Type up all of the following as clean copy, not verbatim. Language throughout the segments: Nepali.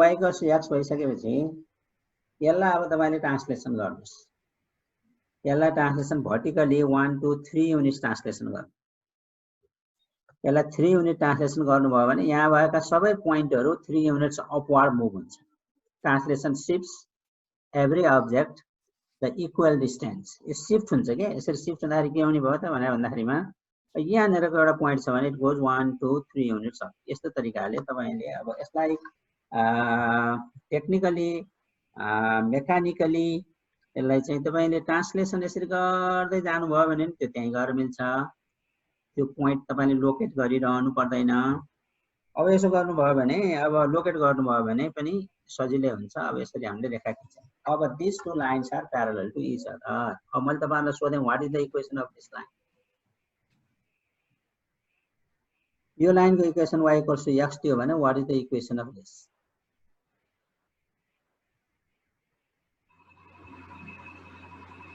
y इक्वल्स टु x भइसकेपछि यसलाई अब तपाईले ट्रान्सलेसन गर्नुस्। यसलाई ट्रान्सलेसन भर्टिकली 1 2 3 युनिट ट्रान्सलेसन गर्नु। यसलाई 3 युनिट ट्रान्सलेसन गर्नुभयो भने यहाँ भएका सबै पोइन्टहरु 3 युनिट्स अपवार्ड मुभ हुन्छ। Translation shifts every object the equal distance. यो शिफ्ट हुन्छ के, यसरी शिफ्ट हुँदाखेरि के हुने भयो त भनेर भन्दाखेरिमा यहाँनिरको एउटा पोइन्ट छ भने इट गोज 1 2 3 युनिट्स अप। यस्तो तरिकाले तपाईले अब यसलाई टेक्निकली मेकानिकली यसलाई चाहिँ तपाईले ट्रान्सलेसन यसरी गर्दै जानुभयो भने त्यो त्यही गएर मिल्छ। त्यो पोइन्ट तपाईले लोकेट गरिरहनु पर्दैन। अब यसो गर्नुभयो भने अब लोकेट गर्नुभयो भने पनि सजिलै हुन्छ। अब यसरी हामीले रेखा खिच्छौं। अब this two lines are parallel to each other. अब मैले तपाईलाई सोधेँ what is the equation of this line. यो लाइनको equation y equals to x थियो भने what is the equation of this.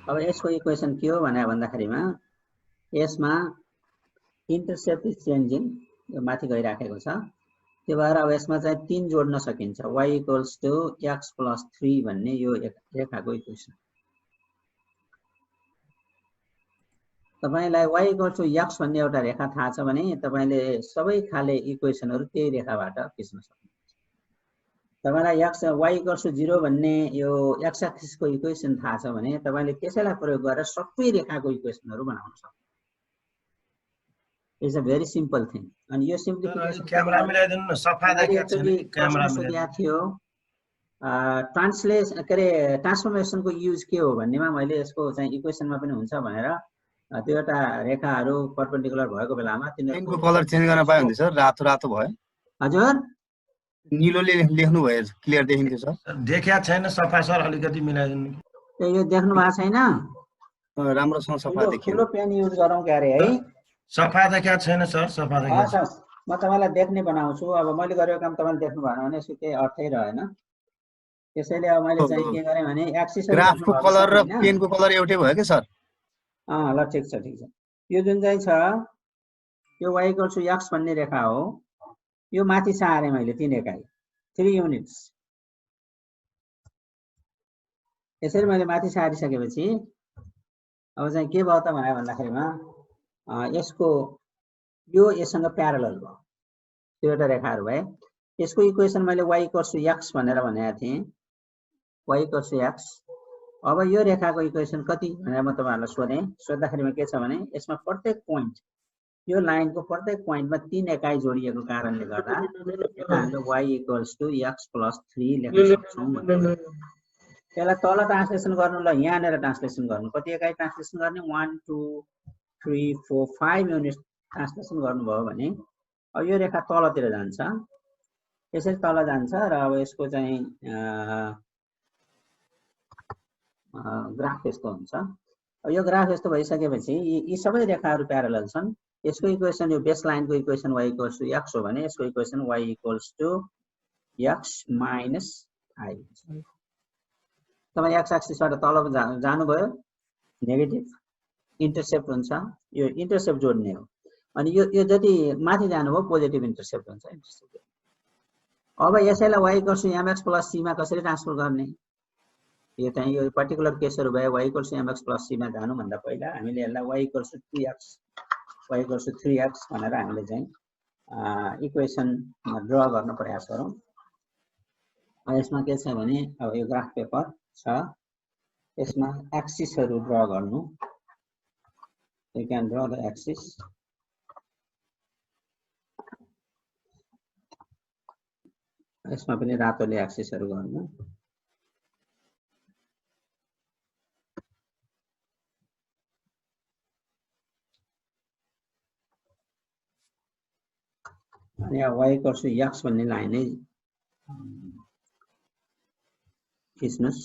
अब यसको इक्वेसन के हो भने भन्दाखेरिमा यसमा इन्टरसेप्ट इज चेन्जिङ, यो माथि गइराखेको छ। त्यो भएर अब यसमा चाहिँ 3 जोड्न सकिन्छ। y equals to x plus 3 भन्ने यो रेखाको इक्वेसन। तपाईलाई y इक्वल्स टु x भन्ने एउटा रेखा थाहा छ भने तपाईले सबै खाले इक्वेसनहरु त्यही रेखाबाट खिच्न सक्नुहुन्छ। तपाईलाई y इक्वल्स टु 0 भन्ने यो x एक्सिस को इक्वेसन थाहा छ भने तपाईले त्यसैलाई प्रयोग गरेर सबै रेखाको इक्वेसनहरु बनाउन सक्नुहुन्छ। It's a very simple thing. अनि यो सिम्प्लिफिकेसन क्यामेरा मिलाइदिनु न, सफा देख्या छैन क्यामेरा मिलाइदिया थियो। ट्रान्सलेसन के रे ट्रान्सफर्मेसनको युज के हो भन्नेमा मैले यसको चाहिँ इक्वेसनमा पनि हुन्छ भनेर त्यो एउटा रेखाहरु परपेन्डिकुलर भएको बेलामा तिनीहरुको कलर चेन्ज गर्न पाए हुन्छ सर। रातो रातो भयो। हजुर नीलोले लेख्नु भयो, क्लियर देखिन्थ्यो सर। देख्या छैन सफा सर, अलिकति मिलाइदिनु। यो देख्नु भएको छैन, राम्रोसँग सफा देखियो। ठुलो पेन युज गरौँ क्यारे है। सफा देख्या छैन सर, सफा देख्या छैन। म तपाईलाई देख्ने बनाउँछु। अब मैले गरेको काम तपाईले देख्नु भएन भने यसको केही अर्थै रहेन। त्यसैले अब मैले चाहिँ के गरे भने एक्सिस ग्राफको कलर र पेनको कलर एउटै भयो के सर? ल ठीक छ ठीक छ। यो जुन चाहिँ छ यो y इक्वल्स टु x भन्ने रेखा हो। यो माथि सारे मैले 3 एकाइ 3 युनिट्स। यसरी मैले माथि सारिसकेपछि अब चाहिँ के भयो त भने भन्दाखेरिमा यसको यो यससँग प्यारलल भयो। त्यो एउटा रेखाहरु भए। यसको इक्वेसन मैले y इक्वल्स टु x भनेर भनेको थिएँ। y equals to x। अब यो रेखाको इक्वेसन कति भनेर म तपाईहरुलाई सोधेँ। सोध्दाखेरिमा के छ भने यसमा प्रत्येक पोइन्ट, यो लाइनको प्रत्येक पोइन्टमा 3 एकाइ जोडिएको कारणले गर्दा हामीले y equals to x plus 3 लेख्न सक्छौं। त्यसलाई तल ट्रान्सलेसन गर्नु ल, यहाँनेर ट्रान्सलेसन गर्नु। कति एकाइ ट्रान्सलेसन गर्ने 1 2 3 4 5 युनिट ट्रान्सलेसन गर्नुभयो भने अब यो रेखा तलतिर जान्छ। यसरी तल जान्छ र अब यसको चाहिँ ग्राफ यस्तो हुन्छ। अब यो ग्राफ यस्तो भइसकेपछि यी सबै रेखाहरु प्यारलल छन्। यसको इक्वेसन यो बेस लाइनको equation y equals to x हो भने यसको equation y equals to x minus i। तपाईं x एक्सिसबाट तल जानुभयो, नेगेटिभ इन्टरसेप्ट हुन्छ। यो इन्टरसेप्ट जोड्ने हो। अनि यो जति माथि जानुभयो पोजिटिभ इन्टरसेप्ट हुन्छ। अब यसैलाई y equals to mx plus c मा कसरी ट्रान्सफर गर्ने? यो चाहिँ यो पर्टिकुलर केसहरु भए y equals to mx plus c मा जानु भन्दा पहिला हामीले यसलाई y equals to 2x y equals to 3x भनेर हामीले चाहिँ इक्वेसन ड्रा गर्न प्रयास गरौँ। यसमा के छ भने अब यो ग्राफ पेपर छ, यसमा एक्सिसहरु ड्रा गर्नु। You can draw the axis. यसमा पनि रातोले एक्सिसहरु गर्नु। अनि y इक्वल्स टु x भन्ने लाइन नै खिच्नुस्।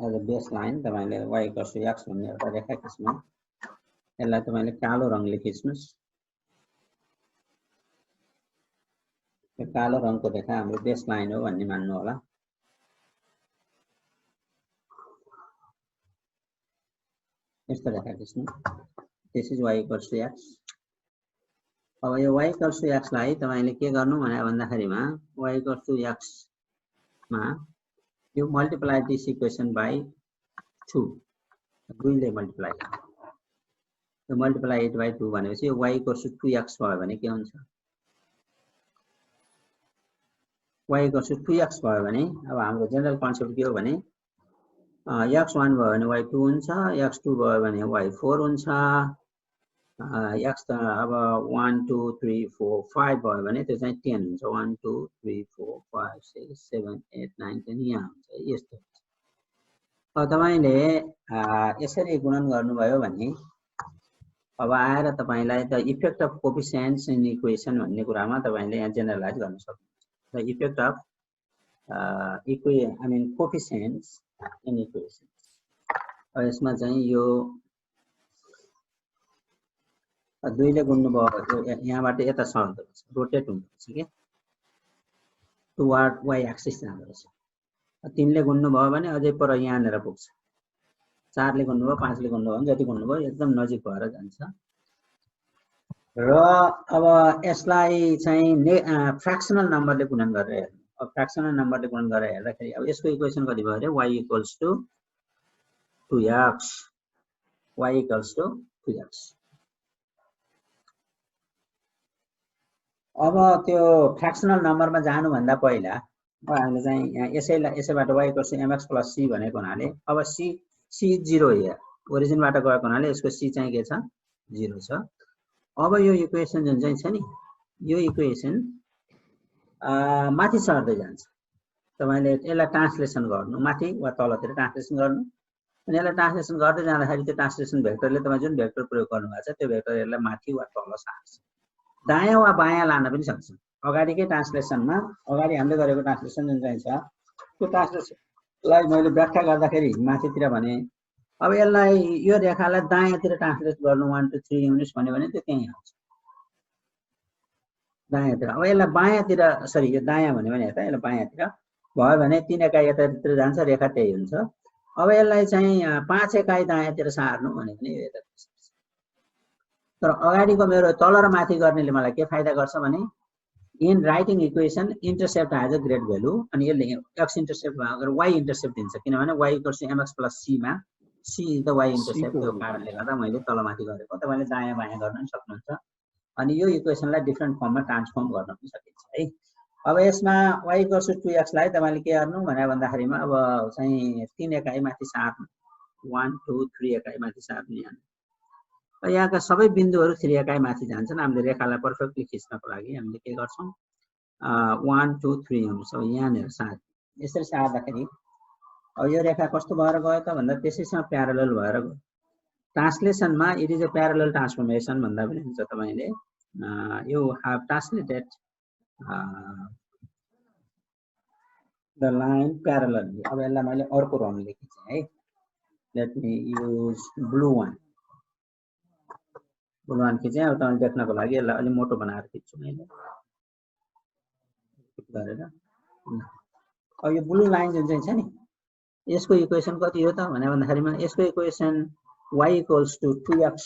एज अ बेस लाइन तपाईले y इक्वल्स टु x भन्ने एउटा रेखा खिच्नु। यसलाई तपाईले कालो रङले खिच्नुस्। यो कालो रङको रेखा हाम्रो बेस लाइन हो भन्ने मान्नु होला। यस्तो रेखा खिच्नु। This is y equals to x। अब यो y इक्वल्स टु x लाई तपाईले के गर्नु भने भन्दाखेरिमा y इक्वल्स टु x मा यो मल्टिप्लाई दिस इक्वेसन बाइ 2 दुईले मल्टिप्लाई यो मल्टिप्लाई इट बाइ 2 भनेपछि यो y इक्वल्स टु 2x भयो भने के हुन्छ y इक्वल्स टु 2x भयो भने अब हाम्रो जनरल कन्सेप्ट के हो भने x1 भयो भने y2 हुन्छ x2 भयो भने y4 हुन्छ x त अब 1 2 3 4 5 भयो भने त्यो चाहिँ 10 हुन्छ 1 2 3 4 5 6 7 8 9 10 यहाँ हुन्छ यस्तो अब तपाईले यसरी गुणन गर्नुभयो भने अब आएर तपाईलाई the effect of coefficients in equation भन्ने कुरामा तपाईले यहाँ जेनरलाइज गर्न सक्नुहुन्छ the effect of coefficients in equation अब यसमा चाहिँ यो दुईले गुण्नु भयो यहाँबाट यता सर्दो रहेछ रोटेट हुन्छ के टुवर्ड y एक्सिस जाँदो रहेछ तीनले गुण्नु भयो भने अझै पर यहाँनेर पुग्छ चारले गुण्नु भयो पाँचले गुण्नु भयो जति गुण्नु भयो एकदम नजिक भएर जान्छ र अब यसलाई चाहिँ फ्र्याक्सनल नम्बरले गुणन गरेर हेर्नु अब फ्र्याक्सनल नम्बरले गुणन गरेर हेर्दाखेरि अब यसको इक्वेसन कति भयो अरे y equals to 2x y equals to 2x अब त्यो फ्र्याक्सनल नम्बरमा जानु भन्दा पहिला हामीले चाहिँ यहाँ यसैबाट y equals to mx plus c भनेको हुनाले अब c 0 हियर ओरिजिनबाट गएको हुनाले यसको c चाहिँ के छ 0 छ अब यो इक्वेसन जुन चाहिँ छ नि यो इक्वेसन माथि सर्दै जान्छ तपाईले यसलाई ट्रान्सलेसन गर्नु माथि वा तलतिर ट्रान्सलेसन गर्नु अनि यसलाई ट्रान्सलेसन गर्दै जाँदाखेरि त्यो ट्रान्सलेसन भेक्टरले तपाईं जुन भेक्टर प्रयोग गर्नुभएको छ त्यो भेक्टर यसलाई माथि वा तल सार्छ दायाँ वा बायाँ लान पनि सक्छ अगाडिकै ट्रान्सलेसनमा अगाडि हामीले गरेको ट्रान्सलेसन जुन चाहिँ छ त्यो ट्रान्सलेसनलाई मैले व्याख्या गर्दाखेरि माथितिर भने अब यसलाई यो रेखालाई दायाँतिर ट्रान्सलेट गर्नु 1 2 3 युनिट्स भन्यो भने त्यो त्यही आउँछ दायाँतिर अब यसलाई बायाँतिर सरी यो दायाँ भन्यो भने यसलाई बायाँतिर भयो भने 3 एकाइ यतातिर जान्छ रेखा त्यही हुन्छ अब यसलाई चाहिँ 5 एकाइ दायाँतिर सार्नु भन्यो भने यो यतातिर तर अगाडिको मेरो तल र माथि गर्नेले मलाई के फाइदा गर्छ भने in writing equation intercept has a great value अनि यसले x इन्टरसेप्ट अगर y इन्टरसेप्ट दिन्छ किनभने y equals to mx plus c मा c is the y intercept त्यो कारणले गर्दा मैले तल माथि गरेको तपाईले दायाँ बायाँ गर्न पनि सक्नुहुन्छ अनि यो इक्वेसनलाई डिफरेन्ट फर्ममा ट्रान्सफर्म गर्न पनि सकिन्छ है अब यसमा y इक्वल्स टु 2x लाई तपाईले के गर्नु भने भन्दाखेरिमा अब चाहिँ 3 एकाइ माथि सार्नु 1 2 3 एकाइ माथि सार्नु यहाँका सबै बिन्दुहरू 3 एकाइ माथि जान्छन् हामीले रेखालाई पर्फेक्टली खिच्नको लागि हामीले के गर्छौं 1 2 3 हुन्छ अब यहाँनेर सार् यसरी सार्दाखेरि अब यो रेखा कस्तो भएर गयो त भन्दा त्यसैसँग प्यारलल भएर गयो ट्रान्सलेसनमा it is a parallel transformation भन्दा पनि हुन्छ तपाईले you have translated the line parallelly अब यसलाई मैले अर्को रङले खिचे है let me use blue one blue one खिचे अब तपाईले देख्नको लागि यसलाई अलि मोटो बनाएर खिच्छु मैले गरेर अब यो ब्लू लाइन जुन चाहिँ छ नि यसको इक्वेसन कति हो त भने भन्दाखेरिमा यसको equation y equals to 2x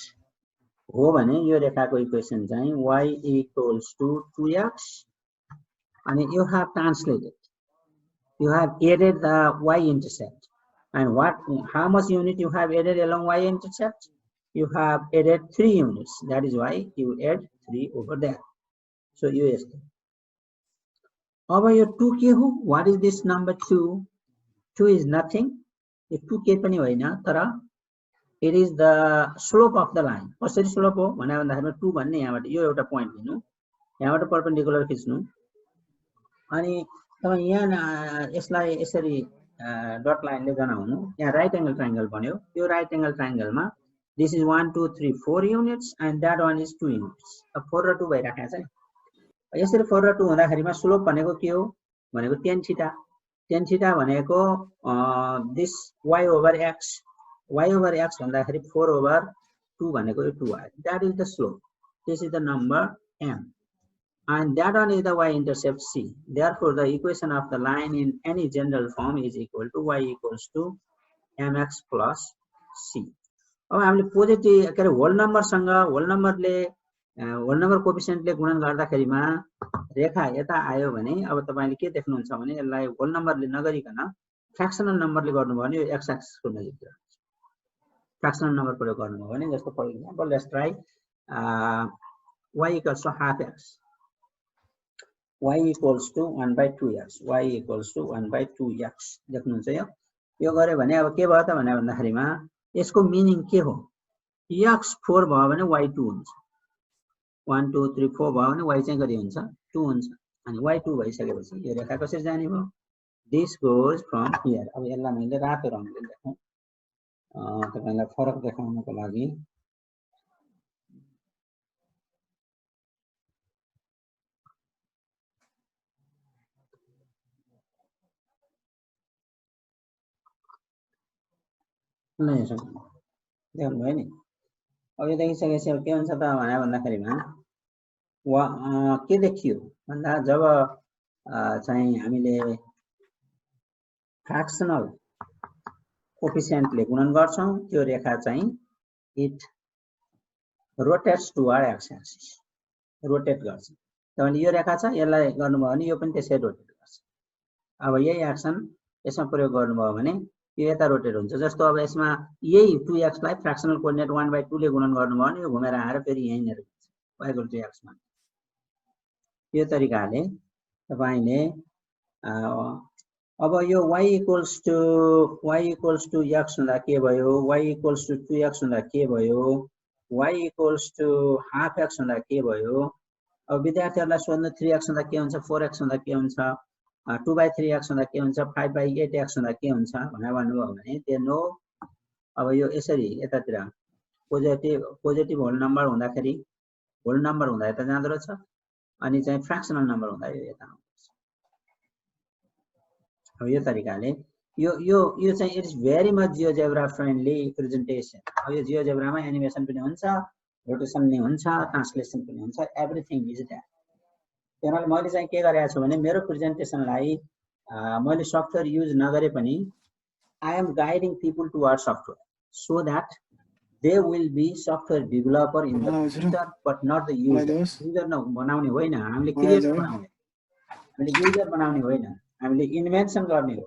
हो भने यो रेखाको इक्वेसन चाहिँ y इक्वल्स टु 2x अनि you have translated you have added the y intercept and how much unit you have added along y intercept you have added 3 units that is why you add 3 over there so you is over your 2 ke ho what is this number 2 is nothing if 2 ke pani hoina tara it is the slope of the line कसरी slope हो भने भन्दाखेरि 2 भन्ने यहाँबाट यो एउटा पोइन्ट लिनु यहाँबाट परपेन्डिकुलर खिच्नु अनि तपाई यहाँ यसलाई यसरी डट लाइनले बनाउनु यहाँ राइट एंगल ट्रायंगल बन्यो यो right angle ट्रायंगलमा this is 1 2 3 4 units and that one is 2 units अब 4 र 2 भइराखेको छ नि यसरी 4 र 2 हुँदाखेरिमा स्लोप भनेको के हो भनेको tan थीटा भनेको this y over x भन्दाखेरि 4 over 2 भनेको यो 2 आयो that is the slope this is the number m and that one is the y intercept c therefore the equation of the line in any general form is equal to y equals to mx plus c अब हामीले पोजिटिभ के रे होल नम्बरसँग होल नम्बरले होल नम्बर कोफिसिएन्टले गुणन गर्दाखेरिमा रेखा यता आयो भने अब तपाईले के देख्नुहुन्छ भने यसलाई होल नम्बरले नगरिकन फ्र्याक्सनल नम्बरले गर्नुभयो भने यो एक्स एक्सिसको नजिक फ्र्याक्सनल नम्बर प्रयोग गर्नुभयो भने जस्तो for example let's try y equals to half x, y equals to 1/2x, y equals to 1/2x देख्नुहुन्छ यो गरे भने अब के भयो त भने भन्दाखेरिमा यसको मिनिङ के हो x 4 भयो भने y 2 हुन्छ 1 2 3 4 भयो भने y चाहिँ कति हुन्छ 2 हुन्छ अनि y 2 भइसकेपछि यो रेखा कसरी जाने भयो this goes from here अब यसलाई मैले रातो रङले लेखौँ तपाईलाई फरक देखाउनको लागि ल यसो देख्नु भयो नि अब यो देखिसकेपछि अब के हुन्छ त भने भन्दाखेरिमा के देखियो भन्दा जब चाहिँ हामीले फ्र्याक्सनल कोफिसिएन्टले गुणन गर्छौं त्यो रेखा चाहिँ it rotates toward x axis rotate गर्छ त्यसैले यो रेखा छ यसलाई गर्नुभयो भने यो पनि त्यसै रोटेट गर्छ अब यही एक्सन यसमा प्रयोग गर्नुभयो भने यो यता रोटेट हुन्छ जस्तो अब यसमा यही 2x लाई फ्र्याक्सनल कोअर्डिनेट 1/2 ले गुणन गर्नुभयो भने यो घुमेर आएर फेरि यही नै हुन्छ y equal to x मा यो तरिकाले तपाईले अब यो y equals to x हुँदा के भयो y equals to 2x हुँदा के भयो y equals to half x हुँदा के भयो अब विद्यार्थीहरुलाई सोध्नु 3x हुँदा के हुन्छ 4x हुँदा के हुन्छ 2/3x हुँदा के हुन्छ 5/8x हुँदा के हुन्छ भनेर भन्नुभयो भने त्यो नो अब यो यसरी यतातिर पोजिटिभ होल नम्बर हुँदाखेरि होल नम्बर हुँदा यता जाँदो रहेछ अनि चाहिँ फ्र्याक्सनल नम्बर हुँदा यो यता आउँछ अब यो तरिकाले यो चाहिँ it is very much GeoGebra friendly presentation अब यो जियोजेब्रामा एनिमेसन पनि हुन्छ रोटेसन पनि हुन्छ ट्रान्सलेसन पनि हुन्छ एभ्रीथिङ इज देयर त्यसैले मैले चाहिँ के गरेको छु भने मेरो प्रेजेन्टेसनलाई मैले सफ्टवेयर युज नगरे पनि I am guiding people toward software so that they will be software developer in the future but not the user बनाउने होइन हामीले क्रिएटर बनाउने हामीले युजर बनाउने होइन हामीले इन्भेन्सन गर्ने हो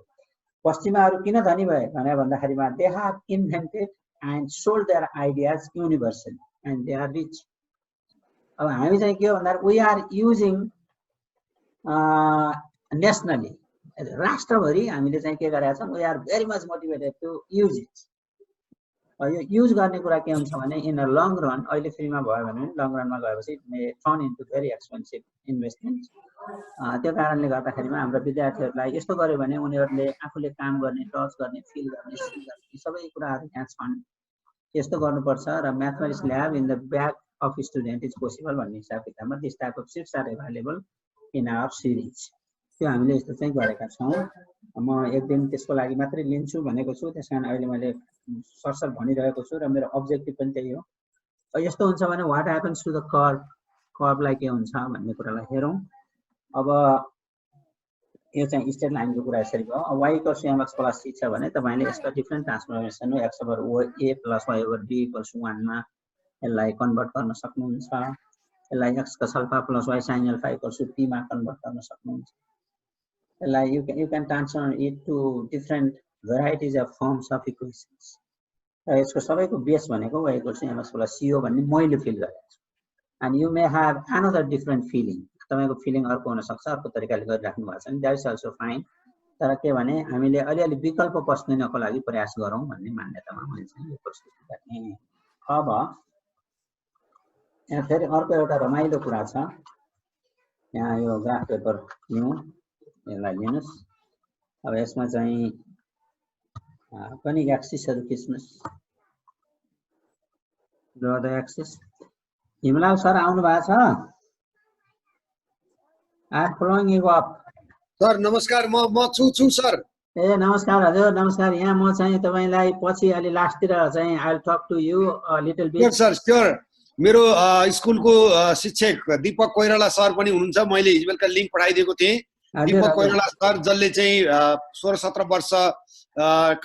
पश्चिमाहरु किन धनी भए भनेर भन्दाखेरिमा they have invented and sold their ideas universally and they are rich अब हामी चाहिँ के हो भन्दा वी आर युजिङ नेसनली राष्ट्रभरि हामीले चाहिँ के गरेका छौं we are very much motivated to use it यो युज गर्ने कुरा के हुन्छ भने इन अ लङ रन अहिले फ्रीमा भयो भने लङ रनमा गएपछि may turn into very expensive investment त्यो कारणले गर्दाखेरिमा हाम्रो विद्यार्थीहरुलाई यस्तो गर्यो भने उनीहरुले आफूले काम गर्ने टच गर्ने फिल गर्ने सबै कुराहरु यहाँ छन् यस्तो गर्नुपर्छ र mathematics lab in the back of student is possible भन्ने हिसाब किताबमा this type of sheets are available in our series त्यो हामीले यस्तो चाहिँ गरेका छौं म एक दिन त्यसको लागि मात्रै लिन्छु भनेको छु त्यसकारण अहिले मैले सरसर भनिरहेको छु र मेरो अब्जेक्टिभ पनि त्यही हो यस्तो हुन्छ भने what happens to the curve लाई के हुन्छ भन्ने कुरालाई हेरौं अब यो चाहिँ स्ट्रेट लाइनको कुरा यसरी भयो अब y equals to mx plus c छ भने तपाईले यसको डिफरेन्ट ट्रान्सफर्मेसन हो x over a plus y over b equals to 1 मा यसलाई कन्भर्ट गर्न सक्नुहुन्छ यसलाई x cos alpha plus y sin alpha equals to p मा कन्भर्ट गर्न सक्नुहुन्छ यसलाई you can transform it to different varieties of forms of equations र यसको सबैको बेस भनेको y equals to mx plus c हो भन्ने मैले फिल गरेको छु and you may have another different feeling तपाईको फिलिङ अर्को हुन सक्छ अर्को तरिकाले गरिराख्नु भएको छ नि that is also fine तर के भने हामीले अलिअलि विकल्प पस्दिनको लागि प्रयास गरौँ भन्ने मान्यतामा मैले चाहिँ यो प्रस्तुति गर्ने अब यहाँ फेरि अर्को एउटा रमाइलो कुरा छ यहाँ यो ग्राफ पेपर लिउँ यसलाई लिनुस् अब यसमा चाहिँ पनि एक्सिसहरु खिच्नुस् draw the axis Himlal sir आउनु भएको छ I am following you up sir नमस्कार म छु सर ए नमस्कार हजुर नमस्कार यहाँ म चाहिँ तपाईलाई पछि अलि लास्टतिर चाहिँ I will talk to you a little bit sir sure मेरो स्कुलको शिक्षक दीपक कोइराला सर पनि हुनुहुन्छ मैले हिजोबेलुका लिंक पठाइदिएको थिएँ दीपक कोइराला सर जसले चाहिँ 16-17 वर्ष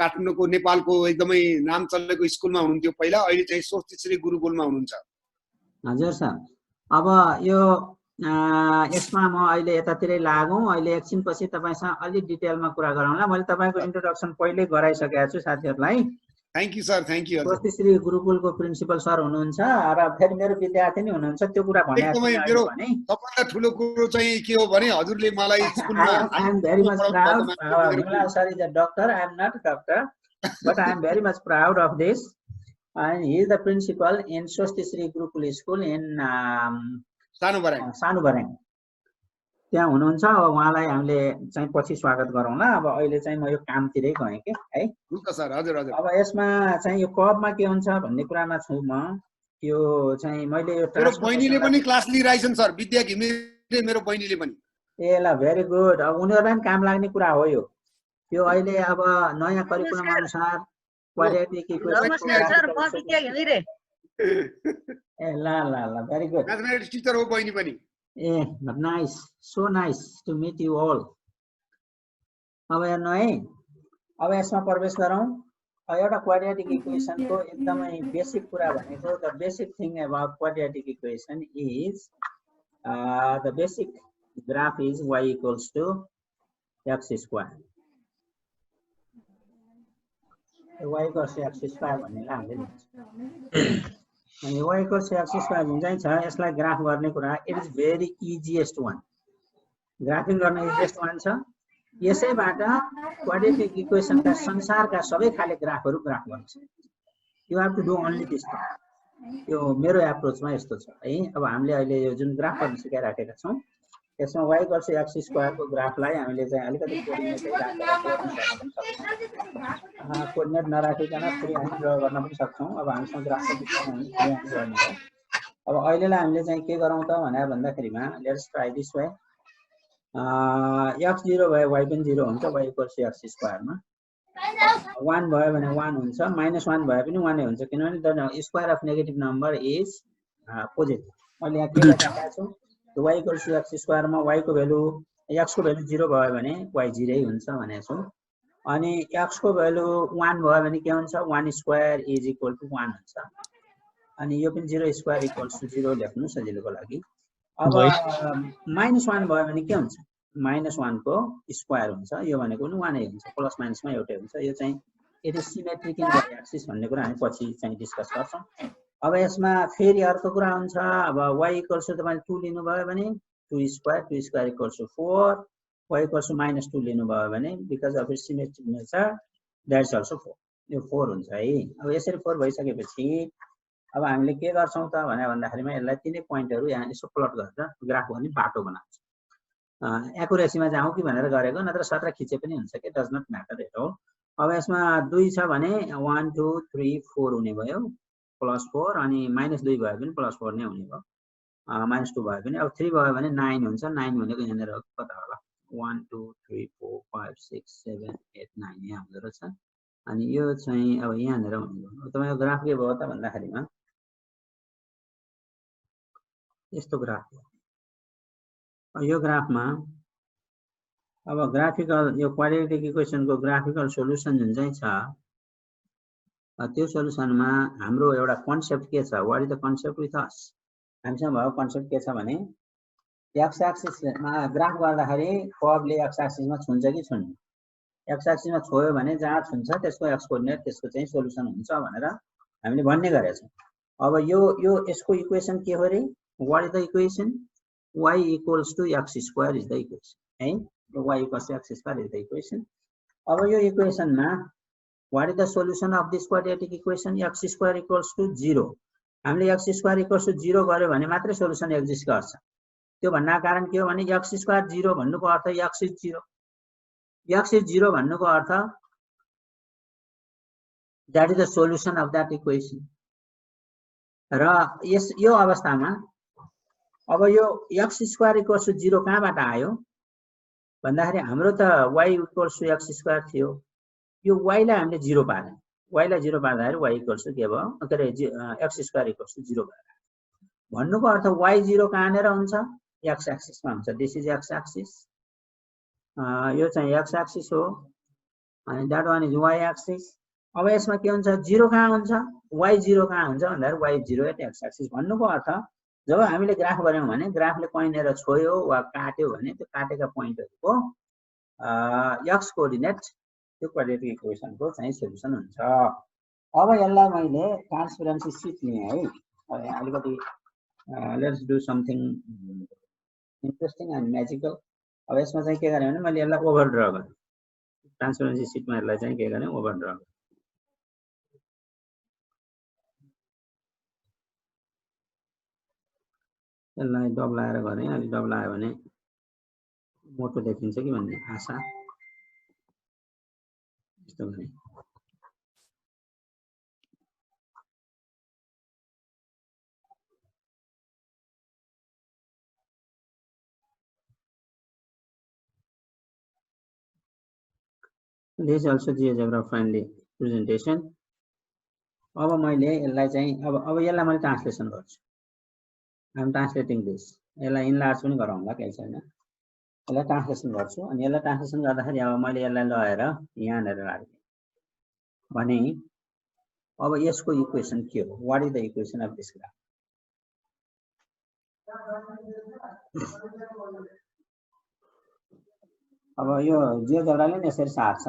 काठमाडौँको नेपालको एकदमै नाम चलेको स्कुलमा हुनुहुन्थ्यो पहिला अहिले चाहिँ स्वस्तिश्री गुरुकुलमा हुनुहुन्छ हजुर सर अब यो यसमा म अहिले यतातिरै लागौँ। अहिले एकछिनपछि तपाईसँग अलि डिटेलमा कुरा गरौँला। मैले तपाईको इन्ट्रोडक्सन पहिले गराइसकेको छु साथीहरुलाई। Thank you sir, thank you. स्वस्ति श्री गुरुकुलको प्रिन्सिपल सर हुनुहुन्छ र फेरि मेरो विद्यार्थी नै हुनुहुन्छ। त्यो कुरा भने एकदमै मेरो सबभन्दा ठुलो कुरो चाहिँ के हो भने हजुरले मलाई स्कुलमा I am very much proud. Bhimlal sir is a doctor. I am not a doctor, but I am very much proud of this. And he is the principal in Swasti Sri Gurukul School in Sanubarang. त्यहाँ हुनुहुन्छ। अब उहाँलाई हामीले चाहिँ पछि स्वागत गरौँला। अब अहिले चाहिँ म यो कामतिरै गएँ के है। हुन्छ सर। हजुर हजुर। अब यसमा चाहिँ यो कबमा के हुन्छ भन्ने कुरामा छु म। यो चाहिँ मैले यो मेरो बहिनीले पनि क्लास लिइरहेछन् सर, विद्या घिमिरे मेरो बहिनीले पनि। ए ल भेरी गुड। अब उनीहरुलाई पनि काम लाग्ने कुरा हो यो। यो अहिले अब नयाँ करिकुलम अनुसार क्वाड्रेटिक इक्वेसन। नमस्कार सर, म विद्या घिमिरे। ए ल ल ल भेरी गुड। म्याथमेटिक्स टिचर हो बहिनी पनि। ए nice, so nice to meet you all. अब हेर्नु है, अब यसमा प्रवेश गरौँ। एउटा क्वाड्रेटिक इक्वेसनको एकदमै बेसिक कुरा भनेको the basic thing about quadratic equation is the basic graph is y equals to x square. Y equals to x square भन्नेलाई हामीले लिन्छौँ। अनि y equals to x square जुन चाहिँ छ यसलाई ग्राफ गर्ने कुरा it is very easiest one. Graphing गर्ने इजिएस्ट वान छ। यसैबाट क्वाड्रेटिक इक्वेसनका संसारका सबै खाले ग्राफहरू ग्राफ गर्छ। You have to do only this. यो मेरो एप्रोचमा यस्तो छ है। अब हामीले अहिले यो जुन ग्राफ गर्न सिकाइराखेका छौँ यसमा y equals to x square को ग्राफलाई हामीले चाहिँ अलिकति कोर्डिनेट नराखिकन फ्री ह्यान्ड ड्रा गर्न पनि सक्छौँ। अब हामीसँग ग्राफको विषयमा हामी फ्री ह्यान्ड गर्ने हो। अब अहिलेलाई हामीले चाहिँ के गरौँ त भनेर भन्दाखेरिमा let's try this way. x 0 भयो y पनि 0 हुन्छ। y equals to x square मा 1 भयो भने 1 हुन्छ, -1 भए पनि 1 नै हुन्छ किनभने the square of negative number is positive. मैले यहाँ के लेखेको छु y equals to x square मा y को भ्यालु x को भ्यालु 0 भयो भने y 0 हुन्छ भनेको छु। अनि x को भ्यालु 1 भयो भने के हुन्छ 1 स्क्वायर इज इक्वल टु 1 हुन्छ। अनि यो पनि 0 स्क्वायर इक्वल्स टु 0 लेख्नु सजिलोको लागि। अब -1 भयो भने के हुन्छ -1 को स्क्वायर हुन्छ। यो भनेको पनि 1 नै हुन्छ, प्लस माइनसमा एउटै हुन्छ। यो चाहिँ it is symmetric in y axis भन्ने कुरा हामी पछि चाहिँ डिस्कस गर्छौँ। अब यसमा फेरि अर्को कुरा हुन्छ। अब y इक्वल्स टु तपाईले 2 लिनुभयो भने 2 square equals to 4, y equals to -2 लिनुभयो भने because of it's symmetric nature that is also 4। यो 4 हुन्छ है। अब यसरी 4 भइसकेपछि अब हामीले के गर्छौं त भने भन्दाखेरिमा यसलाई तीनै पोइन्टहरु यहाँ यसो प्लट गरेर ग्राफ गर्ने बाटो बनाउँछौं। एक्युरेसीमा जाउँ कि भनेर गरेको, नत्र सत्र खिचे पनि हुन्छ के, does not matter at all. अब यसमा 2 छ भने 1 2 3 4 हुने भयो, +4 अनि -2 भयो भने +4 नै हुने भयो, -2 भयो भने। अब 3 भयो भने 9 हुन्छ। 9 भनेको यहाँनिर कता होला 1 2 3 4 5 6 7 8 9 यहाँ हुँदो रहेछ। अनि यो चाहिँ अब यहाँनिर हुने भयो। तपाईको ग्राफ के भयो त भन्दाखेरिमा यस्तो ग्राफ हो। यो ग्राफमा अब ग्राफिकल यो क्वाड्रेटिक इक्वेसनको ग्राफिकल सोलुसन जुन चाहिँ छ त्यो सोलुसनमा हाम्रो एउटा कन्सेप्ट के छ, what is the concept with us. हामीसँग भएको कन्सेप्ट के छ भने एक्स एक्सिसमा ग्राफ गर्दाखेरि कर्वले एक्स एक्सिसमा छुन्छ कि छुन्न। एक्स एक्सिसमा छोयो भने जहाँ छुन्छ त्यसको एक्स कोर्डिनेट त्यसको चाहिँ सोलुसन हुन्छ भनेर हामीले भन्ने गरेछौं। अब यो यसको इक्वेसन के हो रे, what is the equation, y equals to x square is the equation है। y equals to x square is the equation। अब यो इक्वेसनमा what is the solution of this quadratic equation, x square equals to 0। हामीले x square equals to 0 गर्यो भने मात्रै सोलुसन एक्जिस्ट गर्छ। त्यो भन्नको कारण के हो भने x square 0 भन्नुको अर्थ x is 0, x is 0 भन्नुको अर्थ that is the solution of that equation। र यो अवस्थामा अब यो x square equals to 0 कहाँबाट आयो भन्दाखेरि हाम्रो त y equals to x square थियो। यो y लाई हामीले 0 पार्यौं, y लाई 0 पार्दाखेरि y equals to के भयो के रे x square equals to 0 भयो भन्नुको अर्थ y 0 कहाँनेर हुन्छ x एक्सिसमा हुन्छ। दिस इज x एक्सिस, यो चाहिँ x एक्सिस हो अनि that one is y axis. अब यसमा के हुन्छ 0 कहाँ हुन्छ y 0 कहाँ हुन्छ भन्दाखेरि y 0 एट x एक्सिस भन्नुको अर्थ जब हामीले ग्राफ गर्यौं भने ग्राफले कहीँनिर छोयो वा काट्यो भने त्यो काटेका पोइन्टहरुको x कोअर्डिनेट त्यो क्वाड्रेटिक इक्वेसनको चाहिँ सोलुसन हुन्छ। अब यसलाई मैले ट्रान्सपेरेन्सी सिट लिएँ है। अब यहाँ अलिकति let's do something interesting and magical. अब यसमा चाहिँ के गरेँ भने मैले यसलाई ओभर ड्र गरेँ। ट्रान्सपेरेन्सी सिटमा यसलाई चाहिँ के गरेँ ओभर ड्र गरेँ। यसलाई दब्लाएर गरेँ। अलि दब्लायो भने मोटो देखिन्छ कि भन्ने आशा यस्तो गरेँ। This is also GeoGebra friendly presentation. अब मैले यसलाई चाहिँ अब यसलाई मैले ट्रान्सलेसन गर्छु। I am translating this. यसलाई इनलार्ज पनि गराउँला केही छैन। यसलाई ट्रान्सलेसन गर्छु अनि यसलाई ट्रान्सलेसन गर्दाखेरि अब मैले यसलाई लगाएर यहाँनिर राख्दिएँ भने अब यसको इक्वेसन के हो? What is the equation of this graph? अब यो जियोजेब्राले नि यसरी सार्छ,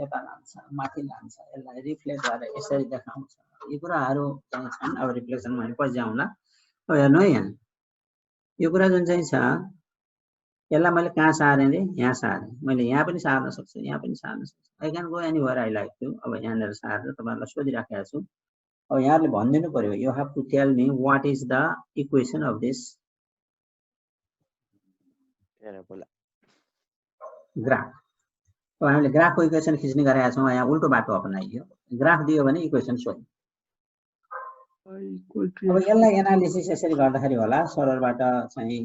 यता लान्छ, माथि लान्छ, यसलाई रिफ्लेक्ट गरेर यसरी देखाउँछ। यी कुराहरू चाहिँ छन्। अब रिफ्लेक्सन भने पछि जाउँला। अब हेर्नु है यहाँ यो कुरा जुन चाहिँ छ यसलाई मैले कहाँ सारेँ रे? यहाँ सारेँ। मैले यहाँ पनि सार्न सक्छु, यहाँ पनि सार्न सक्छु। I can go anywhere I like to. अब यहाँनिर सारेर तपाईहरुलाई सोधिराखेको छु। अब यहाँले भनिदिनु पर्यो you have to tell me what is the equation of this graph. अब हामीले ग्राफको इक्वेसन खिच्ने गरेका छौँ। यहाँ उल्टो बाटो अपनाइयो। ग्राफ दियो भने इक्वेसन सोध्यो। अब यसलाई एनालिसिस यसरी गर्दाखेरि होला सरलबाट चाहिँ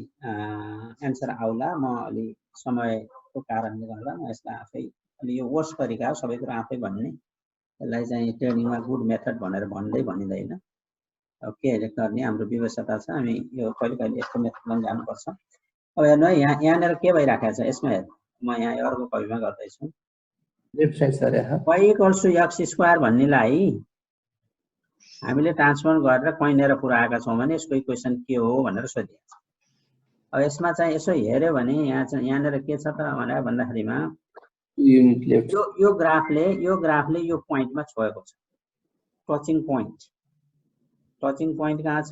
एन्सर आउला। म अलि समयको कारणले गर्दा म यसलाई आफै अलि यो वर्स तरिका हो सबै कुरा आफै भन्ने। यसलाई चाहिँ ट्रेनिङमा गुड मेथड भनेर भनिँदैन। अब के गर्ने हाम्रो व्यवस्था छ। हामी यो कहिले कहिले यस्तो मेथडमा जानुपर्छ। अब हेर्नु है यहाँनिर के भइराखेको छ यसमा हेर्नु। म यहाँ अर्को कपीमा गर्दैछु। y equals to x square भन्नेलाई हामीले ट्रान्सफर्म गरेर कहीँनिर पुर्याएका छौँ भने यसको इक्वेसन के हो भनेर सोधिएको छ। अब यसमा चाहिँ यसो हेर्यो भने यहाँ चाहिँ यहाँनिर के छ त भनेर भन्दाखेरिमा यो ग्राफले यो पोइन्टमा छोएको छ। टचिङ पोइन्ट कहाँ छ?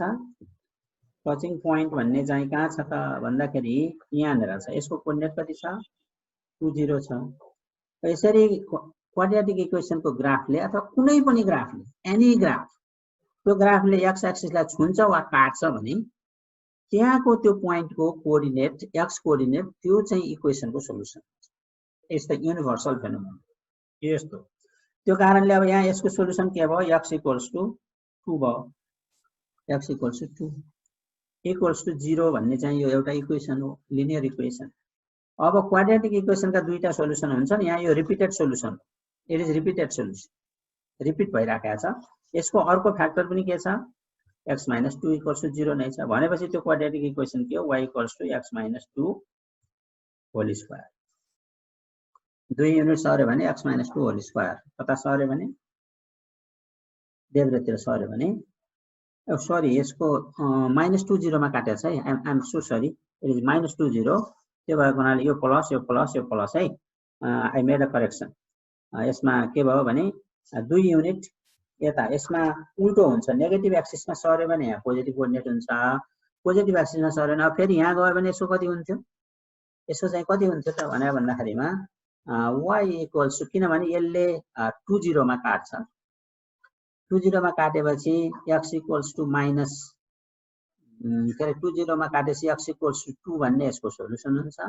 टचिङ पोइन्ट भन्ने चाहिँ कहाँ छ त भन्दाखेरि यहाँनिर छ। यसको कोअर्डिनेट कति छ? 2 0 छ। यसरी क्वाड्रेटिक इक्वेसनको ग्राफले अथवा कुनै पनि ग्राफले एनी ग्राफ त्यो ग्राफले एक्स एक्सिसलाई छुन्छ वा काट्छ भने त्यहाँको त्यो पोइन्टको कोअर्डिनेट एक्स कोअर्डिनेट त्यो चाहिँ इक्वेसनको सोलुसन हुन्छ। यस्तो युनिभर्सल फेनोमेनन यस्तो। त्यो कारणले अब यहाँ यसको सोलुसन के भयो? x इक्वल्स टु 2 भयो। x equals to 2 equals to 0 भन्ने चाहिँ यो एउटा इक्वेसन हो, लिनियर इक्वेसन। अब क्वाड्रेटिक इक्वेसनका दुईटा सोलुसन हुन्छन्। यहाँ यो repeated solution, it is repeated solution, repeat भइराखेको छ। यसको अर्को फ्याक्टर पनि के छ? x - 2 इक्वल्स टु 0 नै छ। भनेपछि त्यो क्वाड्रेटिक इक्वेसन के हो? y equals to x - 2 whole square. 2 unit सर्यो भने x - 2 होल स्क्वायर। कता सर्यो भने देब्रेतिर सर्यो भने सरी यसको -2 0 मा काटेछ है। I am so sorry, it is -2 0। त्यो भएको हुनाले यो प्लस है। I made a correction. यसमा के भयो भने 2 युनिट यता यसमा उल्टो हुन्छ। नेगेटिभ एक्सिसमा सर्यो भने यहाँ पोजिटिभ कोअर्डिनेट हुन्छ। पोजिटिभ एक्सिसमा सर्यो भने फेरि यहाँ गयो भने यसको कति हुन्थ्यो? यसको चाहिँ कति हुन्थ्यो त भनेर भन्दाखेरिमा y इक्वल्स टु, किनभने यसले 2 0 मा काट्छ। 2 0 मा काटेपछि x इक्वल्स टु माइनस के अरे 2 0 मा काटेपछि x इक्वल्स टु 2 भन्ने यसको सोलुसन हुन्छ।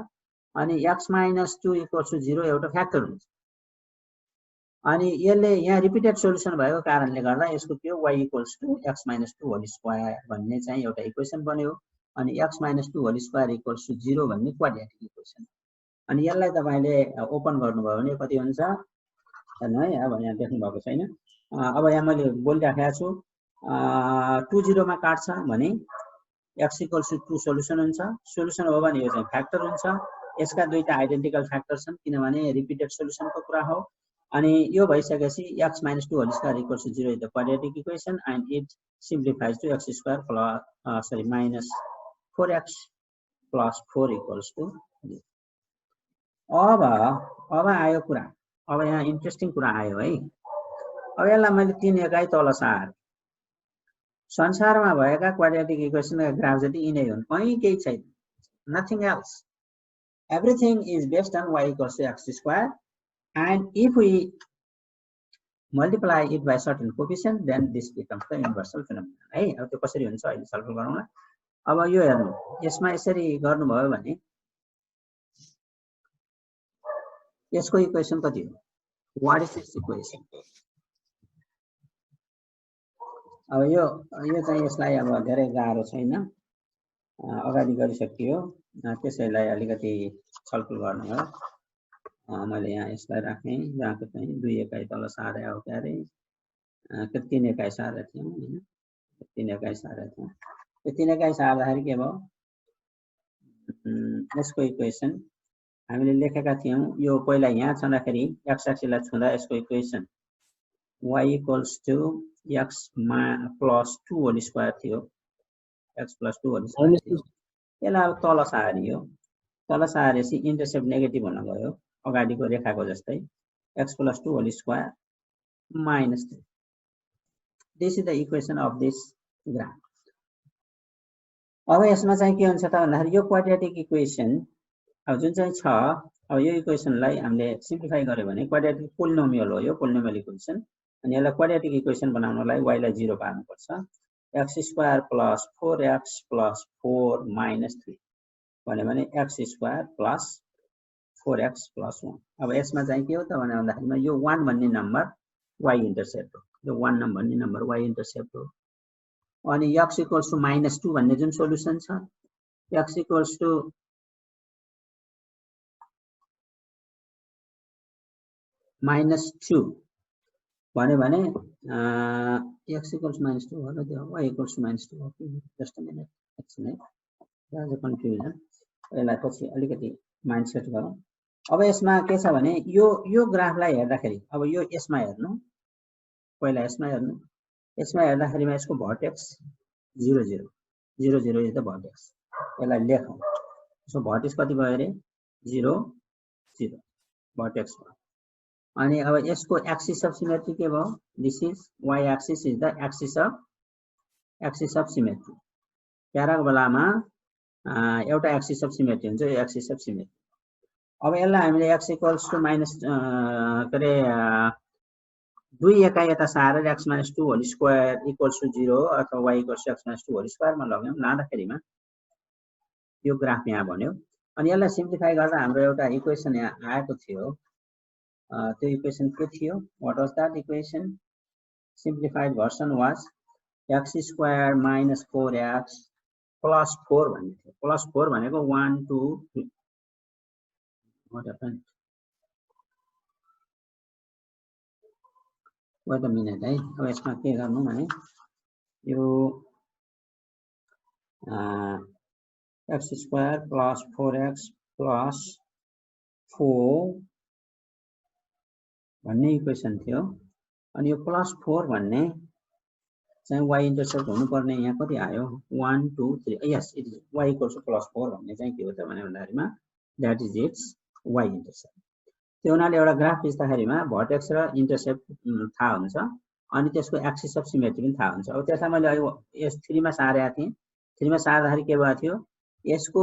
अनि x - 2 इक्वल्स टु 0 एउटा फ्याक्टर हुन्छ। अनि यसले यहाँ रिपिटेड सोलुसन भएको कारणले गर्दा यसको के हो? y equals to x - 2 whole square भन्ने चाहिँ एउटा इक्वेसन बन्यो। अनि x - 2 whole square equals to 0 भन्ने क्वाड्रेटिक इक्वेसन। अनि यसलाई तपाईले ओपन गर्नुभयो भने कति हुन्छ हेर्नु है। अब यहाँ देख्नु भएको छैन। अब यहाँ मैले बोलिराखेको छु 2 0 मा काट्छ भने x इक्वल्स टु 2 सोलुसन हुन्छ। सोलुसन हो भने यो चाहिँ फ्याक्टर हुन्छ। यसका दुईटा आइडेन्टिकल फ्याक्टर छन् किनभने रिपिटेड सोलुसनको कुरा हो। अनि यो भइसकेपछि x - 2 whole square equals to 0 is the quadratic equation and it simplifies to x square plus minus 4x plus 4 equals to 0। अब आयो कुरा, अब यहाँ इन्ट्रेस्टिङ कुरा आयो है। अब यसलाई मैले 3 एकाइ तल सार, संसारमा भएका क्वाड्रेटिक इक्वेसनका ग्राफ जति यिनै हुन्, कहीँ केही छैन, nothing else. Everything is based on y equals to x square, and if we multiply it by certain coefficient, then this becomes the universal phenomenon है। अब त्यो कसरी हुन्छ अहिले छलफल गरौँला। अब यो हेर्नु, यसमा यसरी गर्नुभयो भने यसको इक्वेसन कति हो? What is this equation? अब यो चाहिँ यसलाई अब धेरै गाह्रो छैन, अगाडि गरिसकियो, त्यसैलाई अलिकति छलफल गर्नु हो। मैले यहाँ यसलाई राखेँ जहाँको चाहिँ 2 एकाइ तल सारे हो के अरे, 3 एकाइ सारे थियौँ हैन, 3 एकाइ सारे थियौँ। यो 3 एकाइ सार्दाखेरि के भयो, यसको इक्वेसन हामीले लेखेका थियौँ। यो पहिला यहाँ छँदाखेरि x एक्सिसलाई छुँदा यसको equation y equals to x plus 2 whole square थियो, x प्लस 2 होल स्क्वायर थियो। यसलाई अब तल सारियो, तल सारेपछि इन्टरसेप्ट नेगेटिभ हुन गयो, अगाडिको रेखाको जस्तै x plus 2 whole square minus 3। This is the equation of this graph. अब यसमा चाहिँ के हुन्छ त भन्दाखेरि यो क्वाड्रेटिक इक्वेसन अब जुन चाहिँ छ, अब यो इक्वेसनलाई हामीले सिम्प्लिफाई गर्यो भने क्वाड्रेटिक पोलिनोमियल हो, यो पोलिनोमियल इक्वेसन। अनि यसलाई क्वाड्रेटिक इक्वेसन बनाउनलाई y लाई 0 पार्नुपर्छ। x square plus 4x plus 4 minus 3 भन्यो भने x square plus 4x plus 1। अब यसमा चाहिँ के हो त भन्दाखेरिमा यो 1 भन्ने नम्बर y इन्टरसेप्ट हो, यो 1 भन्ने नम्बर y इन्टरसेप्ट हो। अनि x इक्वल्स टु -2 भन्ने जुन सोलुसन छ, x इक्वल्स टु -2 भन्यो भने x इक्वल्स -2 हो र त्यो y इक्वल्स टु -2 हो। जस्ट अ मिनेट, एकछिन है, राजा कन्फ्युजन, यसलाई पछि अलिकति माइन्डसेट गरौँ। अब यसमा के छ भने यो ग्राफलाई हेर्दाखेरि, अब यो यसमा हेर्नु, पहिला यसमा हेर्नु, यसमा हेर्दाखेरिमा यसको भर्टेक्स 0 0 0 0 इज द भर्टेक्स। यसलाई लेखौँ, यसको भर्टेक्स कति भयो अरे 0 0 भर्टेक्स भयो। अनि अब यसको एक्सिस अफ सिमेट्री के भयो, this is y axis is the axis of symmetry. प्याराको बेलामा एउटा एक्सिस अफ सिमेट्री हुन्छ, यो एक्सिस अफ सिमेट्री। अब यसलाई हामीले x इक्वल्स टु माइनस के अरे 2 एकाइ यता सारेर x - 2 whole square equals to 0 अथवा y equals to x - 2 whole स्क्वायरमा लग्यौँ, लाँदाखेरिमा यो ग्राफ यहाँ बन्यो। अनि यसलाई सिम्प्लिफाई गर्दा हाम्रो एउटा इक्वेसन यहाँ आएको थियो, त्यो इक्वेसन के थियो, what was that equation? Simplified version was x square minus 4x plus 4 भन्ने थियो। प्लस 4 भनेको 1 2 3। What happened? Weight a minute है। अब यसमा के गर्नु भने यो x square plus 4x plus 4 भन्ने इक्वेसन थियो। अनि यो प्लस 4 भन्ने चाहिँ y इन्टरसेप्ट हुनुपर्ने यहाँ कति आयो, 1 2 3। Yes, it is y equals to plus 4 भन्ने चाहिँ के हो त भन्दाखेरिमा that is it's y intercept. त्यो हुनाले एउटा ग्राफ खिच्दाखेरिमा भर्टेक्स र इन्टरसेप्ट थाहा हुन्छ, अनि त्यसको एक्सिस अफ सिमेट्री पनि थाहा हुन्छ। अब त्यसलाई मैले यस 3 मा सारेको थिएँ। 3 मा सार्दाखेरि के भएको थियो, यसको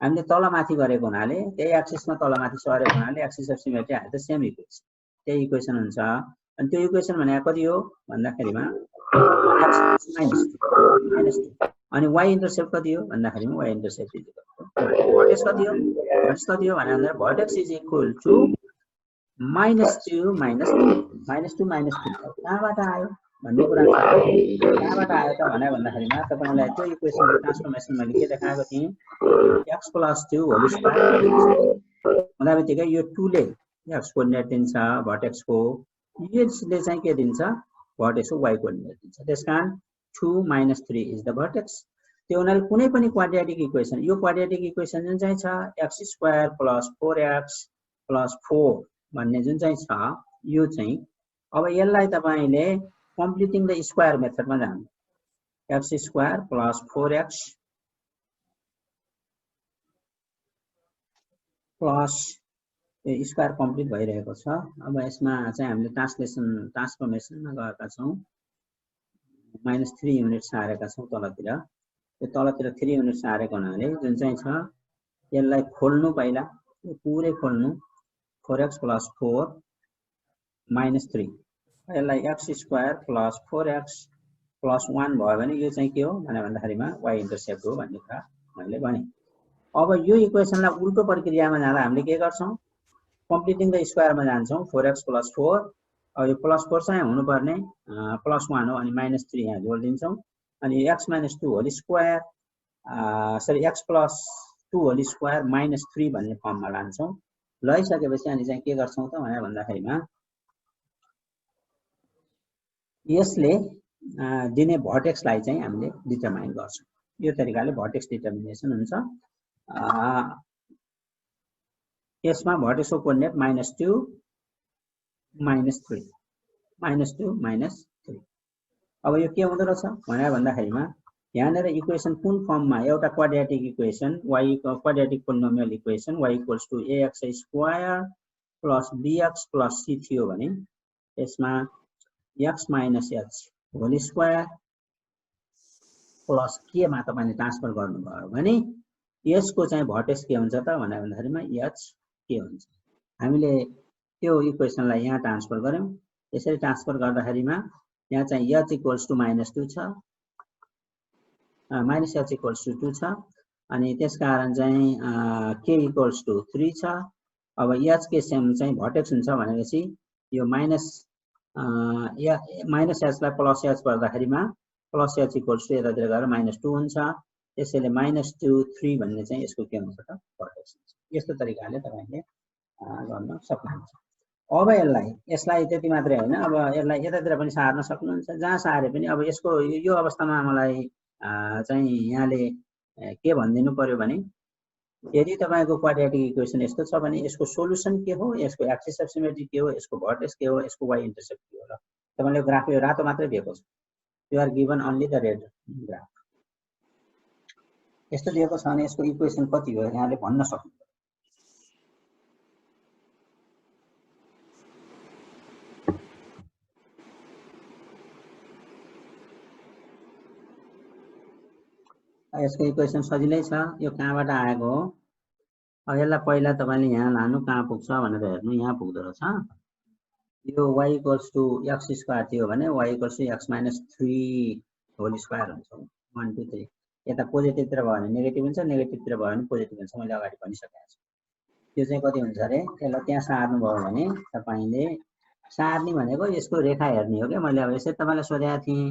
हामीले तलमाथि गरेको हुनाले, त्यही एक्सिसमा तलमाथि सरेको हुनाले एक्सिस अफ सिमेट्री आयो त सेम इक्वेसन, त्यही इक्वेसन हुन्छ। अनि त्यो इक्वेसन भने कति हो भन्दाखेरिमा -2। अनि y इन्टरसेप्ट कति हो भन्दाखेरिमा y इन्टरसेप्ट इज भर्टेक्स कति हो, भर्टेक्स कति हो भन्दा भर्टेक्स इज इक्वल टु -2 -3। कहाँबाट आयो भन्ने कुरा छ। कहाँबाट आयो त भन्दाखेरिमा तपाईलाई त्यो इक्वेसनको ट्रान्सफर्मेसन मैले के देखाएको थिएँ, x प्लस 2 होल स्क्वायर हुँदा बित्तिकै यो 2 ले x कोर्डिनेट दिन्छ भर्टेक्सको, यसले चाहिँ के दिन्छ, भर्टेक्सको y कोर्डिनेट दिन्छ। त्यसकारण 2 - 3 इज द भर्टेक्स। त्यो हुनाले कुनै पनि क्वाड्रेटिक इक्वेसन, यो क्वाड्रेटिक इक्वेसन जुन चाहिँ छ x square plus 4x plus 4 भन्ने जुन चाहिँ छ, यो चाहिँ अब यसलाई तपाईले कम्प्लिटिङ द स्क्वायर मेथडमा जानु x square plus 4x plus square complete भइरहेको छ। अब यसमा चाहिँ हामीले ट्रान्सफर्मेसनमा गएका छौं -3 युनिट सारेका छौं तलतिर। यो तलतिर 3 युनिट सारेको हुनाले जुन चाहिँ छ यसलाई खोल्नु पहिला यो पुरै खोल्नु 4x प्लस 4 -3 यसलाई x square plus 4x plus 1 भयो भने यो चाहिँ के हो भन्दाखेरिमा y इन्टरसेप्ट हो भन्ने कुरा मैले भने। अब यो इक्वेसनलाई उल्टो प्रक्रियामा जाँदा हामीले के गर्छौं कम्प्लिटिङ द स्क्वायरमा जान्छौं 4x प्लस 4 अब यो प्लस 4 चाहिँ हुनुपर्ने प्लस 1 हो अनि -3 यहाँ जोड्दिन्छौं अनि x - 2 whole square sorry x plus 2 whole square -3 भन्ने फर्ममा लान्छौं। लैसकेपछि अनि चाहिँ के गर्छौं त भन्दाखेरिमा यसले दिने भर्टेक्सलाई चाहिँ हामीले डिटरमाइन गर्छौं। यो तरिकाले भर्टेक्स डिटर्मिनेसन हुन्छ। यसमा भर्टेक्सको कोअर्डिनेट -2 -3 -2 -3। अब यो के हुँदो रहेछ भन्दाखेरिमा यहाँनेर इक्वेसन कुन फर्ममा एउटा quadratic equation y quadratic polynomial equation y = ax square plus bx plus c थियो भने यसमा x - h whole square plus के मा तपाईले ट्रान्सफर गर्नुभयो भने यसको चाहिँ भर्टेक्स के हुन्छ त भन्दाखेरिमा h के हुन्छ। हामीले त्यो इक्वेसनलाई यहाँ ट्रान्सफर गर्यौं। यसरी ट्रान्सफर गर्दाखेरिमा यहाँ चाहिँ h = -2 छ -h = 2 छ अनि त्यसकारण चाहिँ k = 3 छ। अब h के सेम चाहिँ भर्टेक्स हुन्छ भनेपछि यो -h लाई प्लस h गर्दाखेरिमा प्लस h = यतातिर गएर -2 हुन्छ। त्यसैले -2 3 भन्ने चाहिँ यसको के हुन्छ त भर्टेक्स हुन्छ। यस्तो तरिकाले तपाईले गर्न सक्नुहुन्छ। अब यसलाई त्यति मात्रै हैन अब यसलाई यतातिर पनि सार्न सक्नुहुन्छ जहाँ सारे पनि। अब यसको यो अवस्थामा मलाई चाहिँ यहाँले के भन्दिनु पर्यो भने यदि तपाईको क्वाड्रेटिक इक्वेसन यस्तो छ भने यसको सोलुसन के हो यसको एक्सिस अफ सिमेट्री के हो यसको भर्टेक्स के हो यसको y इन्टरसेप्ट के हो र तपाईले ग्राफ यो रातो मात्रै दिएको छ। You are given only the red graph. यस्तो दिएको छ भने यसको इक्वेसन कति हो यहाँले भन्न सक्नुहुन्छ। यसको इक्वेसन सजिलै छ। यो कहाँबाट आएको हो अब यसलाई पहिला तपाईले यहाँ लानु कहाँ पुग्छ भनेर हेर्नु यहाँ पुग्दो रहेछ। यो y = x स्क्वायर थियो भने y = x - 3 होल स्क्वायर हुन्छ 1 2 3। यता पोजिटिभतिर भयो भने नेगेटिभ हुन्छ नेगेटिभतिर भयो भने पोजिटिभ हुन्छ मैले अगाडि भनिसकेको छु। त्यो चाहिँ कति हुन्छ रे यसलाई त्यहाँ सार्नु भयो भने तपाईले सार्ने भनेको यसको रेखा हेर्ने हो के। मैले अब यसरी तपाईलाई सोधेको थिएँ।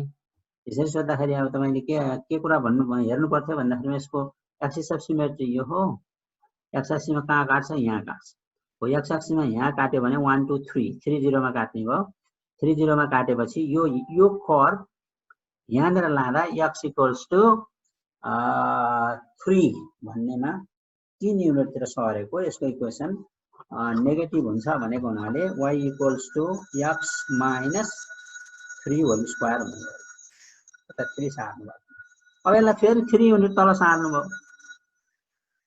यसरी सोध्दाखेरि अब तपाईले के कुरा भन्नु हेर्नु पर्थ्यो भन्दाखेरि यसको एक्सिस अफ सिमेट्री यो हो। एक्स एक्सिसमा कहाँ काट्छ यहाँ काट्छ हो। एक्स एक्सिसमा यहाँ काट्यो भने 1 2 3 30 मा काट्ने भयो। 30 मा काटेपछि यो कर्व यहाँनेर लाँदा x = 3 भन्नेमा 3 युनिटतिर सरेको यसको इक्वेसन नेगेटिभ हुन्छ भनेको हुनाले y = x - 3 होल स्क्वायर हुन्छ। 3 सार्नु भयो। अब यसलाई फेरि 3 युनिट तल सार्नु भयो।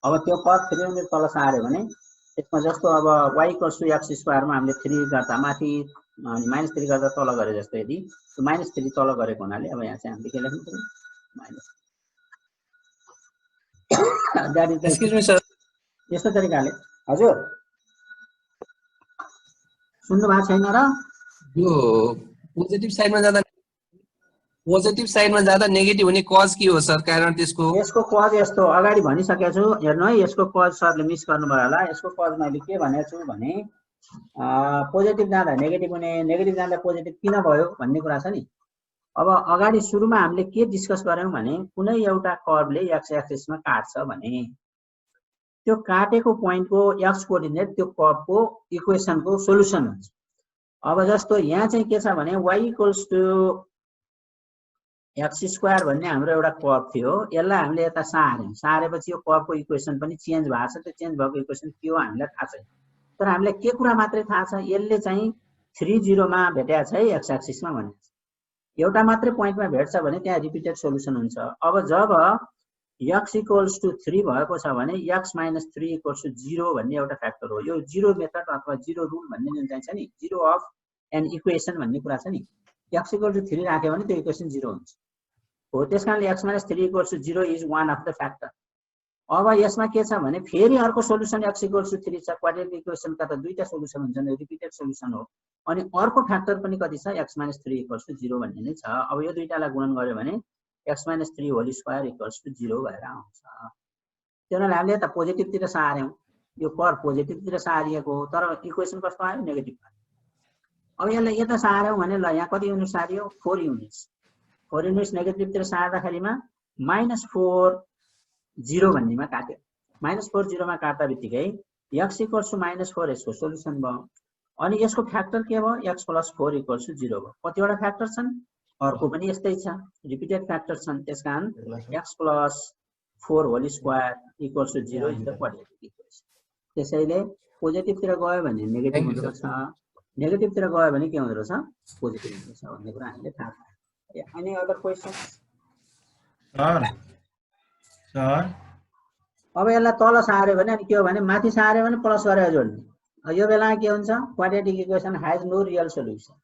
अब त्यो कर्व 3 युनिट तल सार्यो भने यसमा जस्तो अब y = x स्क्वायरमा हामीले 3 गर्दा माथि अनि -3 गर्दा तल गरे जस्तो यदि त्यो -3 तल गरेको हुनाले अब यहाँ चाहिँ हामीले के लेख्नु पर्यो एक्सक्युज मी सर। यस्तो तरिकाले हजुर सुन्नु भएको छैन र यो पोजिटिभ साइडमा जाँदा नेगेटिभ हुने कज के हो सर कारण त्यसको? यसको कज यस्तो अगाडि भनिसकेको छु हेर्नु है। यसको कज सरले मिस गर्नुभयो होला। यसको कज मैले के भनेको छु भने पोजिटिभ जाँदा नेगेटिभ हुने नेगेटिभ जाँदा पोजिटिभ किन भयो भन्ने कुरा छ नि। अब अगाडि सुरुमा हामीले के डिस्कस गर्यौं भने कुनै एउटा कर्वले x एक्सिसमा काट्छ भने त्यो काटेको पोइन्टको x कोअर्डिनेट त्यो कर्वको इक्वेसनको सोलुसन हुन्छ। अब जस्तो यहाँ चाहिँ के छ भने y = x स्क्वायर भन्ने हाम्रो एउटा कर्व थियो। यसलाई हामीले यता सार्यौं। सारेपछि यो कर्वको इक्वेसन पनि चेन्ज भएको छ। त्यो चेन्ज भएको इक्वेसन के हो हामीलाई थाहा छैन। तर हामीलाई के कुरा मात्रै थाहा छ यसले चाहिँ 30 मा भेटेको छ है एक्स एक्सिसमा भने एउटा मात्रै पोइन्टमा भेट्छ भने त्यहाँ रिपिटेड सोलुसन हुन्छ। अब जब x इक्वल्स टु 3 भएको छ भने x माइनस 3 इक्वल्स टु 0 भन्ने एउटा फ्याक्टर हो। यो जिरो मेथड अथवा जिरो रुल भन्ने जुन चाहिँ छ नि, जिरो अफ एन इक्वेसन भन्ने कुरा छ नि, x इक्वल टु 3 राख्यो भने त्यो इक्वेसन जिरो हुन्छ हो। त्यसकारणले x minus 3 equals to 0 is one of the factor. अब यसमा के छ भने फेरि अर्को सोलुसन x इक्वल्स टु 3 छ। क्वाड्रेटिक इक्वेसनका त दुईटा सोलुसन हुन्छन्, रिपिटेड सोलुसन हो। अनि अर्को फ्याक्टर पनि कति छ, x माइनस 3 इक्वल्स टु 0 भन्ने नै छ। अब यो दुईटालाई गुणन गर्यो भने x minus 3 whole square equals to 0 भएर आउँछ। त्यो हुनाले हामीले त पोजिटिभतिर सार्यौँ, यो पर पोजिटिभतिर सारिएको हो, तर इक्वेसन कस्तो आयो, नेगेटिभ आयो। अब यसलाई यता सार्यौँ भने ल यहाँ कति युनिट सारियो, 4 युनिट्स। 4 युनिट्स नेगेटिभतिर सार्दाखेरिमा -4 0 भन्नेमा काट्यो। -4 0 मा काट्दा बित्तिकै x इक्वल्स टु -4 यसको सोलुसन भयो। अनि यसको फ्याक्टर के भयो, x प्लस 4 इक्वल्स टु 0 भयो। कतिवटा फ्याक्टर छन्, अर्को पनि यस्तै छ, रिपिटेड फ्याक्टर छन्। त्यसकारण x plus 4 whole square equals to 0 is the quadratic equation. त्यसैले पोजिटिभतिर गयो भने नेगेटिभ हुँदो रहेछ, नेगेटिभतिर गयो भने के हुँदो रहेछ, पोजिटिभ हुँदो रहेछ भन्ने कुरा हामीले थाहा पायौँ। Any other question? सर अब यसलाई तल सार्यो भने अनि के हो भने माथि सार्यो भने प्लस गरेर जोड्ने। यो बेला के हुन्छ, quadratic equation has no real solution.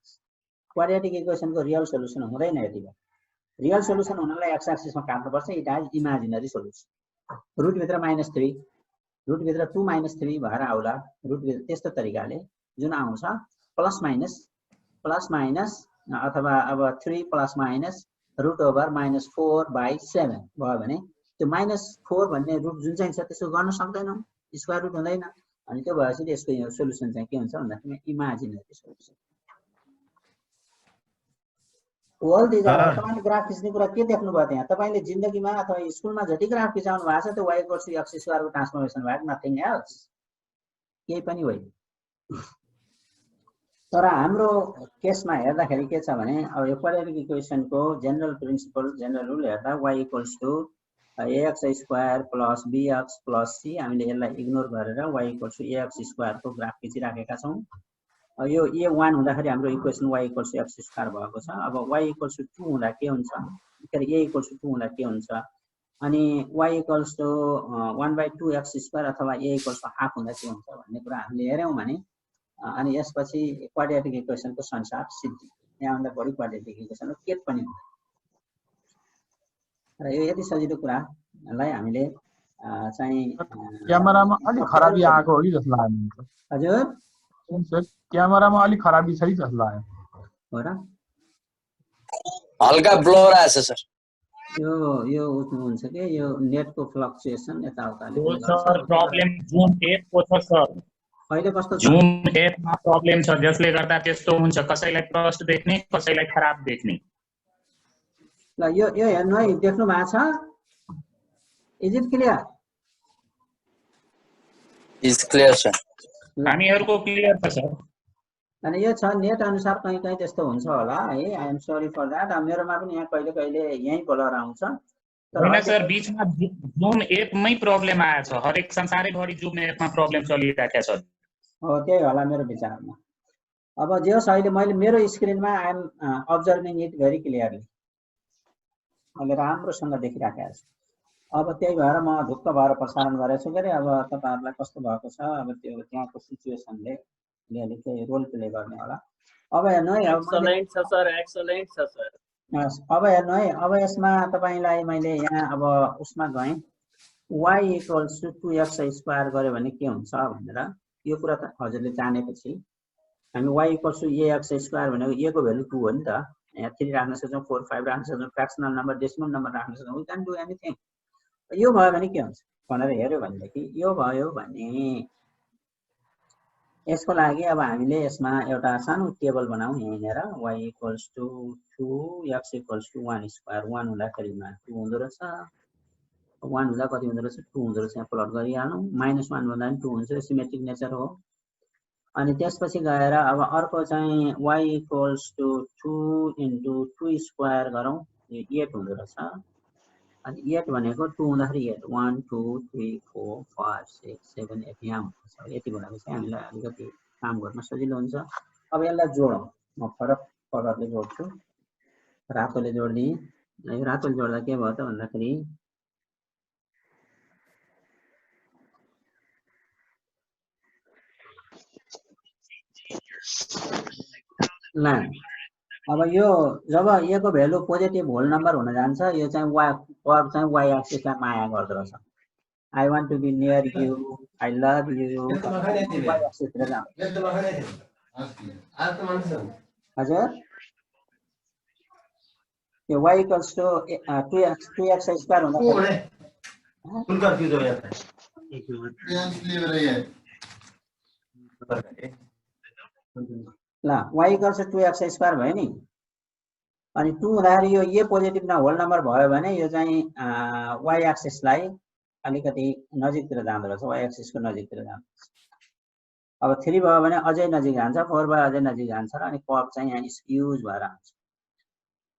Quadratic इक्वेसनको रियल सोल्युसन हुँदैन। यति बेला रियल सोल्युसन हुनलाई एक्स एक्सिसमा काट्नुपर्छ। It has imaginary solution. रुटभित्र -3, रुटभित्र 2 - 3 भएर आउला। रुटभित्र त्यस्तो तरिकाले जुन आउँछ प्लस माइनस अथवा अब 3 प्लस माइनस रुट ओभर -4/7 भयो भने त्यो -4 भन्ने रुट जुन चाहिँ छ त्यसो गर्न सक्दैनौँ, स्क्वायर रुट हुँदैन। अनि त्यो भएपछि यसको सोलुसन चाहिँ के हुन्छ भन्दाखेरि imaginary solution. Whole these are. तपाईले ग्राफ खिच्ने कुरा के देख्नु भयो त्यहाँ? तपाईले जिन्दगीमा अथवा स्कुलमा जति ग्राफ खिचाउनु भएको छ त्यो y इक्वल्स टु x स्क्वायरको ट्रान्सफर्मेसन भयो, नथिङ एल्स, केही पनि होइन। तर हाम्रो केसमा हेर्दाखेरि के छ भने अब यो क्वाड्रेटिक इक्वेसनको जेनरल प्रिन्सिपल, जेनरल रुल हेर्दा y equals to ax square plus bx plus c, हामीले यसलाई इग्नोर गरेर y इक्वल्स टु ax स्क्वायरको ग्राफ खिचिराखेका छौँ। यो a1 हुँदाखेरि हाम्रो equation y equals to x square भएको छ। अब y इक्वल्स टु 2 हुँदा के हुन्छ, फेरि a इक्वल्स टु 2 हुँदा के हुन्छ, अनि y equals to 1/2 x square अथवा a इक्वल्स टु हाफ हुँदा के हुन्छ भन्ने कुरा हामीले हेऱ्यौँ भने अनि यसपछि क्वाड्रेटिक इक्वेसनको संसार सिद्धि। यहाँभन्दा बढी क्वाड्रेटिक इक्वेसन के पनि हुन्छ। र यो यति सजिलो कुरालाई हामीले चाहिँ क्यामेरामा अलि खराबी आएको हो कि जस्तो लाग्यो। हजुर सर क्यामेरामा अलि खराबी छ कि जस्तो लाग्यो। हो र, हल्का ब्लर आएछ सर। यो हुन्छ कि यो नेटको फ्लक्चुएसन यताउताले सर प्रब्लम जुम एप को छ सर। अहिले कस्तो छ, जुम एपमा प्रब्लम छ जसले गर्दा त्यस्तो हुन्छ, कसैलाई प्रस्ट देख्ने कसैलाई खराब देख्ने। ल यो हेर्नु है, देख्नु भएको छ, is it clear? Is clear sir. हामीहरुको क्लियर छ सर। अनि यो छ नेट अनुसार कहीँ कहीँ त्यस्तो हुन्छ होला है, I am sorry for that. मेरोमा पनि यहाँ कहिले कहिले यही ब्लर आउँछ। हैन सर, बीचमा जुम एपमै प्रब्लम आएछ। हरेक संसारैभरि जुम एपमा प्रब्लम चलिरहेको छ। हो त्यही होला मेरो विचारमा। अब जे होस् अहिले मैले मेरो स्क्रिनमा I am observing it very clearly, मैले राम्रोसँग देखिराखेको छु। अब त्यही भएर म ढुक्क भएर प्रसारण गरेको छु के अरे। अब तपाईहरुलाई कस्तो भएको छ, अब त्यो त्यहाँको सिचुएसनले अलिअलि केही रोल प्ले गर्ने होला। अब हेर्नु है, एक्सलेन्ट छ सर, एक्सलेन्ट छ सर। अब हेर्नु है, अब यसमा तपाईलाई मैले यहाँ अब उसमा गएँ, y equals to 2x square गर्यो भने के हुन्छ भनेर यो कुरा त हजुरले जानेपछि हामी y equals to ax square भनेको a को भ्यालु 2 हो नि त। यहाँ 3 राख्न सक्छौँ, 4 5 राख्न सक्छौँ, फ्र्याक्सनल नम्बर डेसिमल नम्बर राख्न सक्छौँ, वी क्यान डु एनीथिङ। यो भयो भने के हुन्छ भनेर हेर्यो भनेदेखि यो भयो भने यसको लागि अब हामीले यसमा एउटा सानो टेबल बनाऊँ। यहाँनिर y equals to 2 x equals to 1 square, 1 हुँदाखेरिमा 2 हुँदो रहेछ, 1 हुँदा कति हुँदो रहेछ, 2 हुँदो रहेछ। यहाँ प्लट गरिहालौँ। -1 भन्दा पनि 2 हुन्छ, सिमेट्रिक नेचर हो। अनि त्यसपछि गएर अब अर्को चाहिँ y इक्वल्स टु 2 × 2 स्क्वायर गरौँ, यो 8 हुँदो रहेछ। अनि 8 भनेको 2 हुँदाखेरि 8, 1 2 3 4 5 6 7 8 यहाँ हुन्छ। यति भनेपछि हामीलाई अलिकति काम गर्न सजिलो हुन्छ। अब यसलाई जोडौँ, म फरक कलरले जोड्छु, रातोले जोड्दिएँ। यो रातोले जोड्दा के भयो त भन्दाखेरि ल अब यो जब a को भ्यालु पोजिटिभ होल नम्बर हुन जान्छ, यो चाहिँ कर्भ चाहिँ y एक्सिसलाई माया गर्दो रहेछ। I want to be near you, I love you, y एक्सिसतिर जान्छ। हजुर यो y equals to 2x square हुँदाखेरि ल y equals to 2x square भयो नि, अनि 2 हुँदाखेरि यो a पोजिटिभ न होल नम्बर भयो भने यो चाहिँ y एक्सिसलाई अलिकति नजिकतिर जाँदो रहेछ, y एक्सिसको नजिकतिर जाँदो रहेछ। अब 3 भयो भने अझै नजिक जान्छ, 4 भयो अझै नजिक जान्छ र अनि कर्भ चाहिँ यहाँ स्क्युज भएर आउँछ।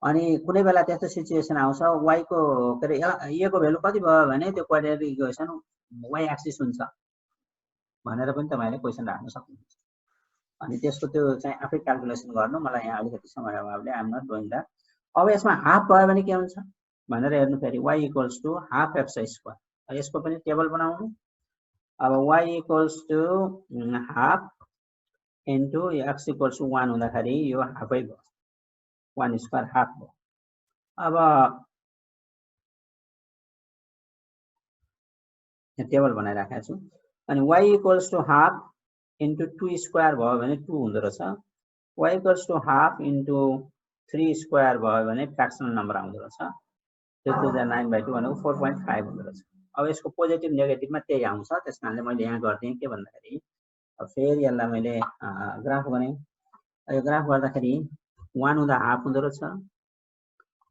अनि कुनै बेला त्यस्तो सिचुएसन आउँछ y को के अरे a को भ्यालु कति भयो भने त्यो क्वाड्रेटिक इक्वेसन y एक्सिस हुन्छ भनेर पनि तपाईले क्वेसन राख्न सक्नुहुन्छ। अनि त्यसको त्यो चाहिँ आफै क्याल्कुलेसन गर्नु, मलाई यहाँ अलिकति समय अभावले I am not doing that. अब यसमा हाफ भयो भने के हुन्छ भनेर हेर्नु फेरि y equals to half x square, यसको पनि टेबल बनाउनु। अब y equals to half into x equals to 1 हुँदाखेरि यो हाफै भयो, 1 स्क्वायर हाफ भयो। अब यहाँ टेबल बनाइराखेको छु। अनि y equals to half into 2 square भयो भने 2 हुँदो रहेछ, y equals to half into 3 square भयो भने फ्र्याक्सनल नम्बर आउँदो रहेछ। त्यो 9/2 भनेको 4.5 हुँदो रहेछ। अब यसको पोजिटिभ नेगेटिभमा त्यही आउँछ, त्यस कारणले मैले यहाँ गरिदिएँ के भन्दाखेरि अब फेरि यसलाई मैले ग्राफ गरेँ। यो ग्राफ गर्दाखेरि 1 हुँदा हाफ हुँदो रहेछ,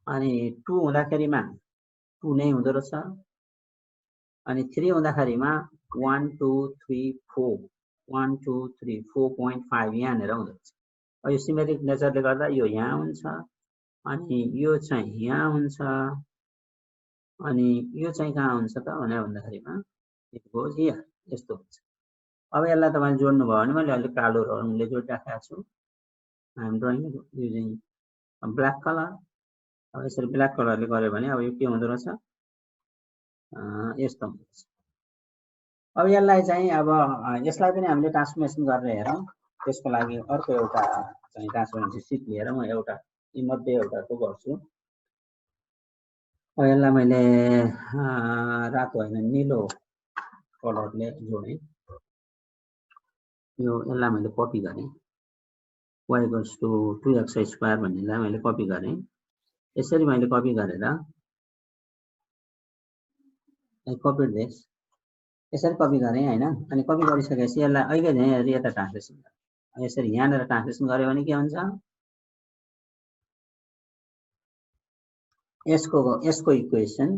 अनि 2 हुँदाखेरिमा 2 नै हुँदो रहेछ, अनि 3 हुँदाखेरिमा 1 2 3 4 1 2 3 4.5 यहाँनिर हुँदो रहेछ। अब यो सिमेट्रिक नेचरले गर्दा यो यहाँ हुन्छ, अनि यो चाहिँ यहाँ हुन्छ, अनि यो चाहिँ कहाँ हुन्छ त भनेर भन्दाखेरिमा इट गोज हियर, यस्तो हुन्छ। अब यसलाई तपाईले जोड्नु भयो भने मैले अलि कालो रङले जोडिराखेको छु। I am drawing using black colour. अब यसरी ब्ल्याक कलरले गर्यो भने अब यो के हुँदो रहेछ, यस्तो हुँदो रहेछ। अब यसलाई चाहिँ अब यसलाई पनि हामीले ट्रान्सफर्मेसन गरेर हेरौँ। त्यसको लागि अर्को एउटा चाहिँ ट्रान्सफर्मेसन सिट लिएर म एउटा यीमध्ये एउटाको गर्छु। अब यसलाई मैले रातो होइन निलो कलरले जोडेँ। यो यसलाई मैले कपी गरेँ, y equals to 2x square भन्नेलाई मैले कपी गरेँ। यसरी मैले कपी गरेर कपी दिस यसरी कपी गरेँ हैन। अनि कपी गरिसकेपछि यसलाई अहिले चाहिँ यता ट्रान्सलेसन गरेँ। यसरी यहाँनिर ट्रान्सलेसन गर्यो भने के हुन्छ, यसको equation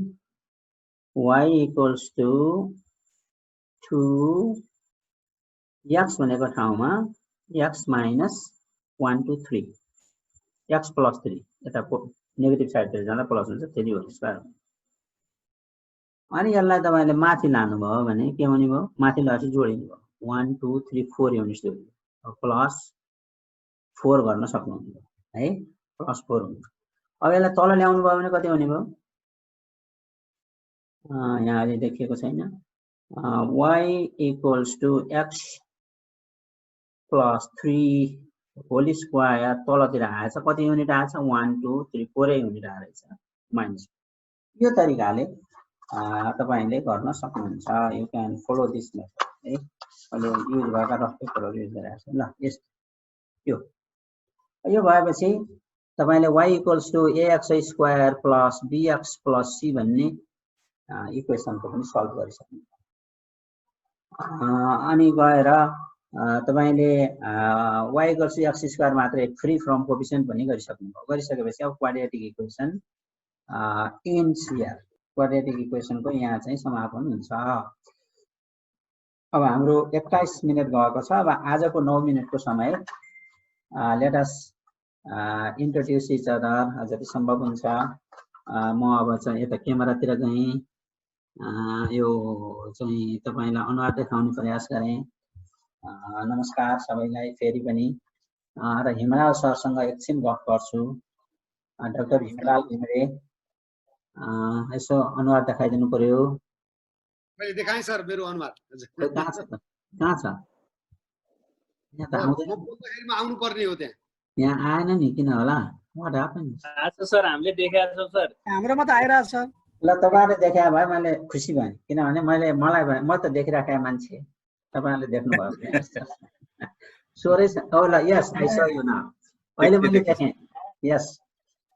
y equals to 2x भनेको ठाउँमा x माइनस 1 2 3 x प्लस 3 यता नेगेटिभ साइडतिर जाँदा प्लस हुन्छ 3 होल स्क्वायर। अनि यसलाई तपाईले माथि लानुभयो भने के हुने भयो, माथि लगेपछि जोडिनु भयो 1 2 3 4 युनिट्स जोडिनु प्लस 4 गर्न सक्नुहुन्छ है, प्लस 4 हुन्छ। अब यसलाई तल ल्याउनु भयो भने कति हुने भयो, यहाँ अलि देखिएको छैन। y equals to x plus 3 whole square तलतिर आएछ, कति युनिट आएछ 1 2 3 4 युनिट आएछ माइनस। यो तरिकाले तपाईले गर्न सक्नुहुन्छ। You can follow this method है। अहिले युज भएका रफेकहरु युज गरिरहेको छु। ल यो भएपछि तपाईले y equals to ax square plus bx plus c भन्ने इक्वेसनको पनि सल्भ गरिसक्नुहुन्छ। अनि गएर तपाईले y equals to x square मात्रै फ्री फ्रम कोएफिसिएन्ट पनि गरिसक्नुभयो। गरिसकेपछि अब quadratic equation ends here, quadratic इक्वेसनको यहाँ चाहिँ समापन हुन्छ। अब हाम्रो 21 मिनेट गएको छ। अब आजको 9 मिनेटको समय let us introduce each other जति सम्भव हुन्छ। म अब चाहिँ यता क्यामेरातिर गएँ, यो चाहिँ तपाईलाई अनुहार देखाउने प्रयास गरेँ। नमस्कार सबैलाई फेरि पनि। र हिमलाल सरसँग एकछिन गफ गर्छु। डाक्टर हिमलाल घिमिरे यसो अनुहार देखाइदिनु पर्यो। मैले देखाएँ सर मेरो अनुहार। कहाँ छ त? कहाँ छ? यहाँ त आउँदैन। म बोल्दाखेरिमा आउनु पर्ने हो त्यहाँ। यहाँ आएन नि किन होला? What happened? आएको सर, हामीले देखेका छौँ सर। हाम्रोमा त आइरहेको छ। ल तपाईँले देखा भए मैले खुसी भएँ, किनभने मलाई म त देखिराखेका मान्छे तपाईँले देख्नुभयो भने सोरै ल yes I saw you now. अहिले मैले देखेँ। यस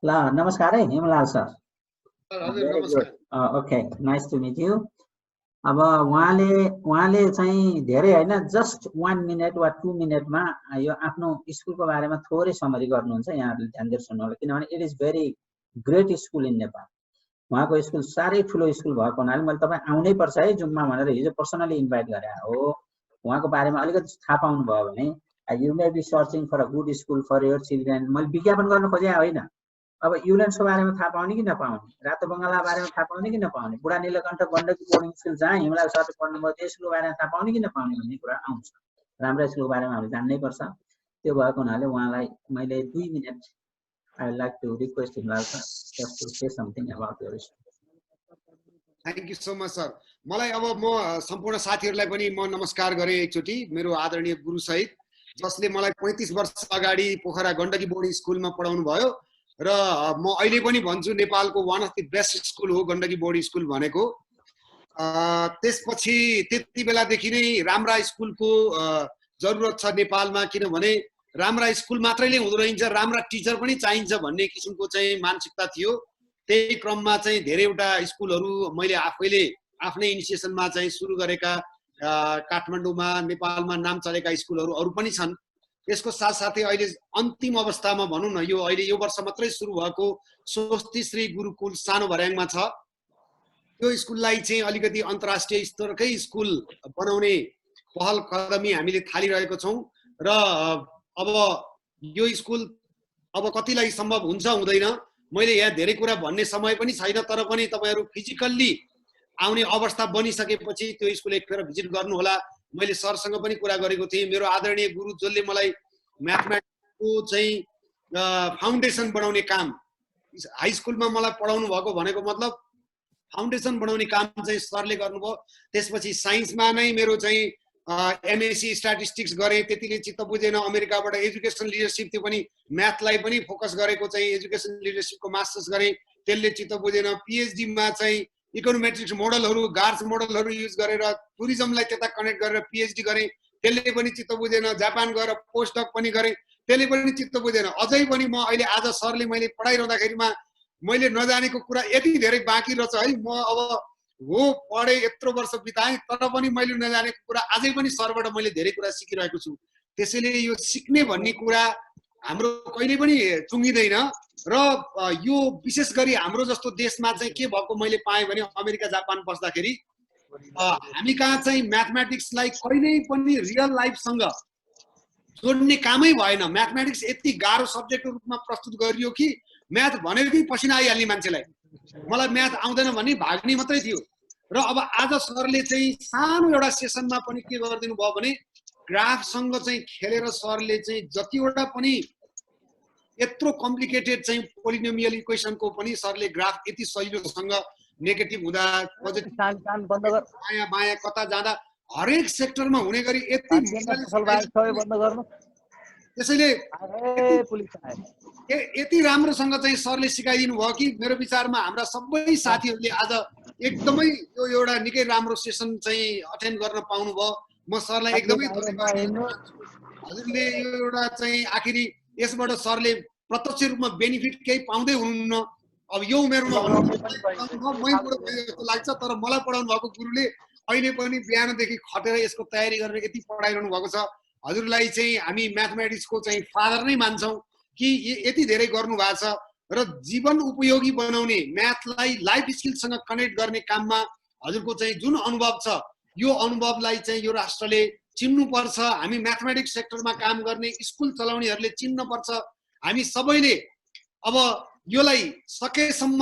ल नमस्कार है हिमलाल सर। हजुर नमस्कार। Okay nice to meet you. अब उहाँले चाहिँ धेरै होइन जस्ट 1 मिनट वा 2 मिनटमा यो आफ्नो स्कुलको बारेमा थोरै समरी गर्नुहुन्छ। यहाँहरूले ध्यान दिएर सुन्नु होला, किनभने it is very great school in Nepal. उहाँको स्कुल साह्रै ठुलो स्कुल भएको हुनाले मैले तपाईँ आउनै पर्छ है जुममा भनेर हिजो पर्सनली इन्भाइट गरे हो। उहाँको बारेमा अलिकति थाहा पाउनुभयो भने you may be searching for a good school for your children. मैले विज्ञापन गर्न खोजे होइन। अब युलेन्सको बारेमा थाहा पाउने कि नपाउने, रातो बङ्गाला बारेमा थाहा पाउने कि नपाउने, बुढा नीलकण्ठ गण्डकी बोर्डिङ स्कुल जहाँ हिमलाल सरले पढ्नुभयो त्यो स्कुलको बारेमा थाहा पाउने कि नपाउने भन्ने कुरा आउँछ। राम्रो स्कुलको बारेमा हामीले जान्नै पर्छ। त्यो भएको हुनाले उहाँलाई मैले 2 minute I would like to request Himlal sir just to say something about your issue. Thank you so much sir. मलाई अब म सम्पूर्ण साथीहरूलाई पनि म नमस्कार गरेँ एकचोटि मेरो आदरणीय गुरुसहित, जसले मलाई 35 वर्ष अगाडि पोखरा गण्डकी बोर्डिङ स्कुलमा पढाउनु भयो र म अहिले पनि भन्छु नेपालको one of the best school हो गण्डकी बोर्डिङ स्कुल भनेको। त्यसपछि त्यति बेलादेखि नै राम्रा स्कुलको जरुरत छ नेपालमा, किनभने राम्रा स्कुल मात्रैले हुँदो रहन्छ, राम्रा टिचर पनि चाहिन्छ भन्ने किसिमको चाहिँ मानसिकता थियो। त्यही क्रममा चाहिँ धेरैवटा स्कुलहरू मैले आफैले आफ्नै इनिसिएसनमा चाहिँ सुरु गरेका काठमाडौँमा नेपालमा नाम चलेका स्कुलहरू अरू पनि छन्। यसको साथसाथै अहिले अन्तिम अवस्थामा भनौँ न यो अहिले यो वर्ष मात्रै सुरु भएको स्वस्ति श्री गुरुकुल सानो भर्याङमा छ। त्यो स्कुललाई चाहिँ अलिकति अन्तर्राष्ट्रिय स्तरकै स्कुल बनाउने पहल कदमी हामीले थालिरहेको छौँ र अब यो स्कुल अब कतिलाई सम्भव हुन्छ हुँदैन मैले यहाँ धेरै कुरा भन्ने समय पनि छैन, तर पनि तपाईहरु फिजिकल्ली आउने अवस्था बनिसकेपछि त्यो स्कुल एक फेर भिजिट गर्नु होला। मैले सरसँग पनि कुरा गरेको थिएँ, मेरो आदरणीय गुरु जसले मलाई म्याथमेटिक्सको चाहिँ फाउन्डेसन बनाउने काम हाई स्कुलमा मलाई पढाउनु भएको भनेको मतलब फाउन्डेसन बनाउने काम चाहिँ सरले गर्नुभयो। त्यसपछि साइन्समा नै मेरो चाहिँ एमएससी स्ट्याटिस्टिक्स गरे, त्यतिले चित्त बुझेन। अमेरिकाबाट एजुकेसन लिडरशिप थियो पनि म्याथलाई पनि फोकस गरेको चाहिँ एजुकेसन लिडरशिपको मास्टर्स गरे, त्यसले चित्त बुझेन। पीएचडी मा चाहिँ इकोनोमेट्रिक्स मोडलहरु गार्स मोडलहरु युज गरेर टुरिज्मलाई त्यता कनेक्ट गरेर पीएचडी गरे, त्यसले पनि चित्त बुझेन। जापान गएर पोस्टडक पनि गरे, त्यसले पनि चित्त बुझेन। अझै पनि म अहिले आज सरले मैले पढाइरहँदाखेरिमा मैले नजानेको कुरा यति धेरै बाँकी रहेछ है। म अब हो पढे यत्रो वर्ष बिताएँ तर पनि मैले नजानेको कुरा अझै पनि सरबाट मैले धेरै कुरा सिकिरहेको छु। त्यसैले यो सिक्ने भन्ने कुरा हाम्रो कहिले पनि चुङ्गिदैन र यो विशेष गरी हाम्रो जस्तो देशमा चाहिँ के भएको मैले पाएँ भने अमेरिका जापान बस्दाखेरि हामी कहाँ चाहिँ म्याथमेटिक्सलाई कहिल्यै पनि रियल लाइफसँग जोड्ने कामै भएन। म्याथमेटिक्स यति गाह्रो सब्जेक्टको रूपमा प्रस्तुत गरियो कि म्याथ भनेकै पसिना आइहाल्ने मान्छेलाई। मलाई म्याथ आउँदैन भन्ने भाग्ने मात्रै थियो। र अब आज सरले चाहिँ सानो एउटा सेसनमा पनि के गरिदिनु भयो भने ग्राफसँग चाहिँ खेलेर सरले चाहिँ जतिवटा पनि यत्रो कम्प्लिकेटेड चाहिँ पोलिनोमियल इक्वेसनको पनि सरले ग्राफ यति सजिलोसँग नेगेटिभ हुँदा पोजिटिभ माया माया कता जाँदा हरेक सेक्टरमा हुने गरी यति त्यसैले यति राम्रोसँग चाहिँ सरले सिकाइदिनु भयो कि मेरो विचारमा हाम्रा सबै साथीहरूले आज एकदमै यो एउटा निकै राम्रो सेसन चाहिँ अटेन्ड गर्न पाउनु भयो। म सरलाई एकदमै हजुरले यो एउटा चाहिँ आखिरी यसबाट सरले प्रत्यक्ष रूपमा बेनिफिट केही पाउँदै हुनुहुन्न। अब यो उमेरमा जस्तो लाग्छ, तर मलाई पढाउनु भएको गुरुले अहिले पनि बिहानदेखि खटेर यसको तयारी गरेर यति पढाइरहनु भएको छ। हजुरलाई चाहिँ हामी म्याथमेटिक्सको चाहिँ फादर नै मान्छौँ कि यति धेरै गर्नु भएको छ र जीवन उपयोगी बनाउने म्याथलाई लाइफ स्किलसँग कनेक्ट गर्ने काममा हजुरको चाहिँ जुन अनुभव छ यो अनुभवलाई चाहिँ यो राष्ट्रले चिन्नुपर्छ। हामी म्याथमेटिक्स सेक्टरमा काम गर्ने स्कुल चलाउनेहरूले चिन्नुपर्छ। हामी सबैले अब योलाई सकेसम्म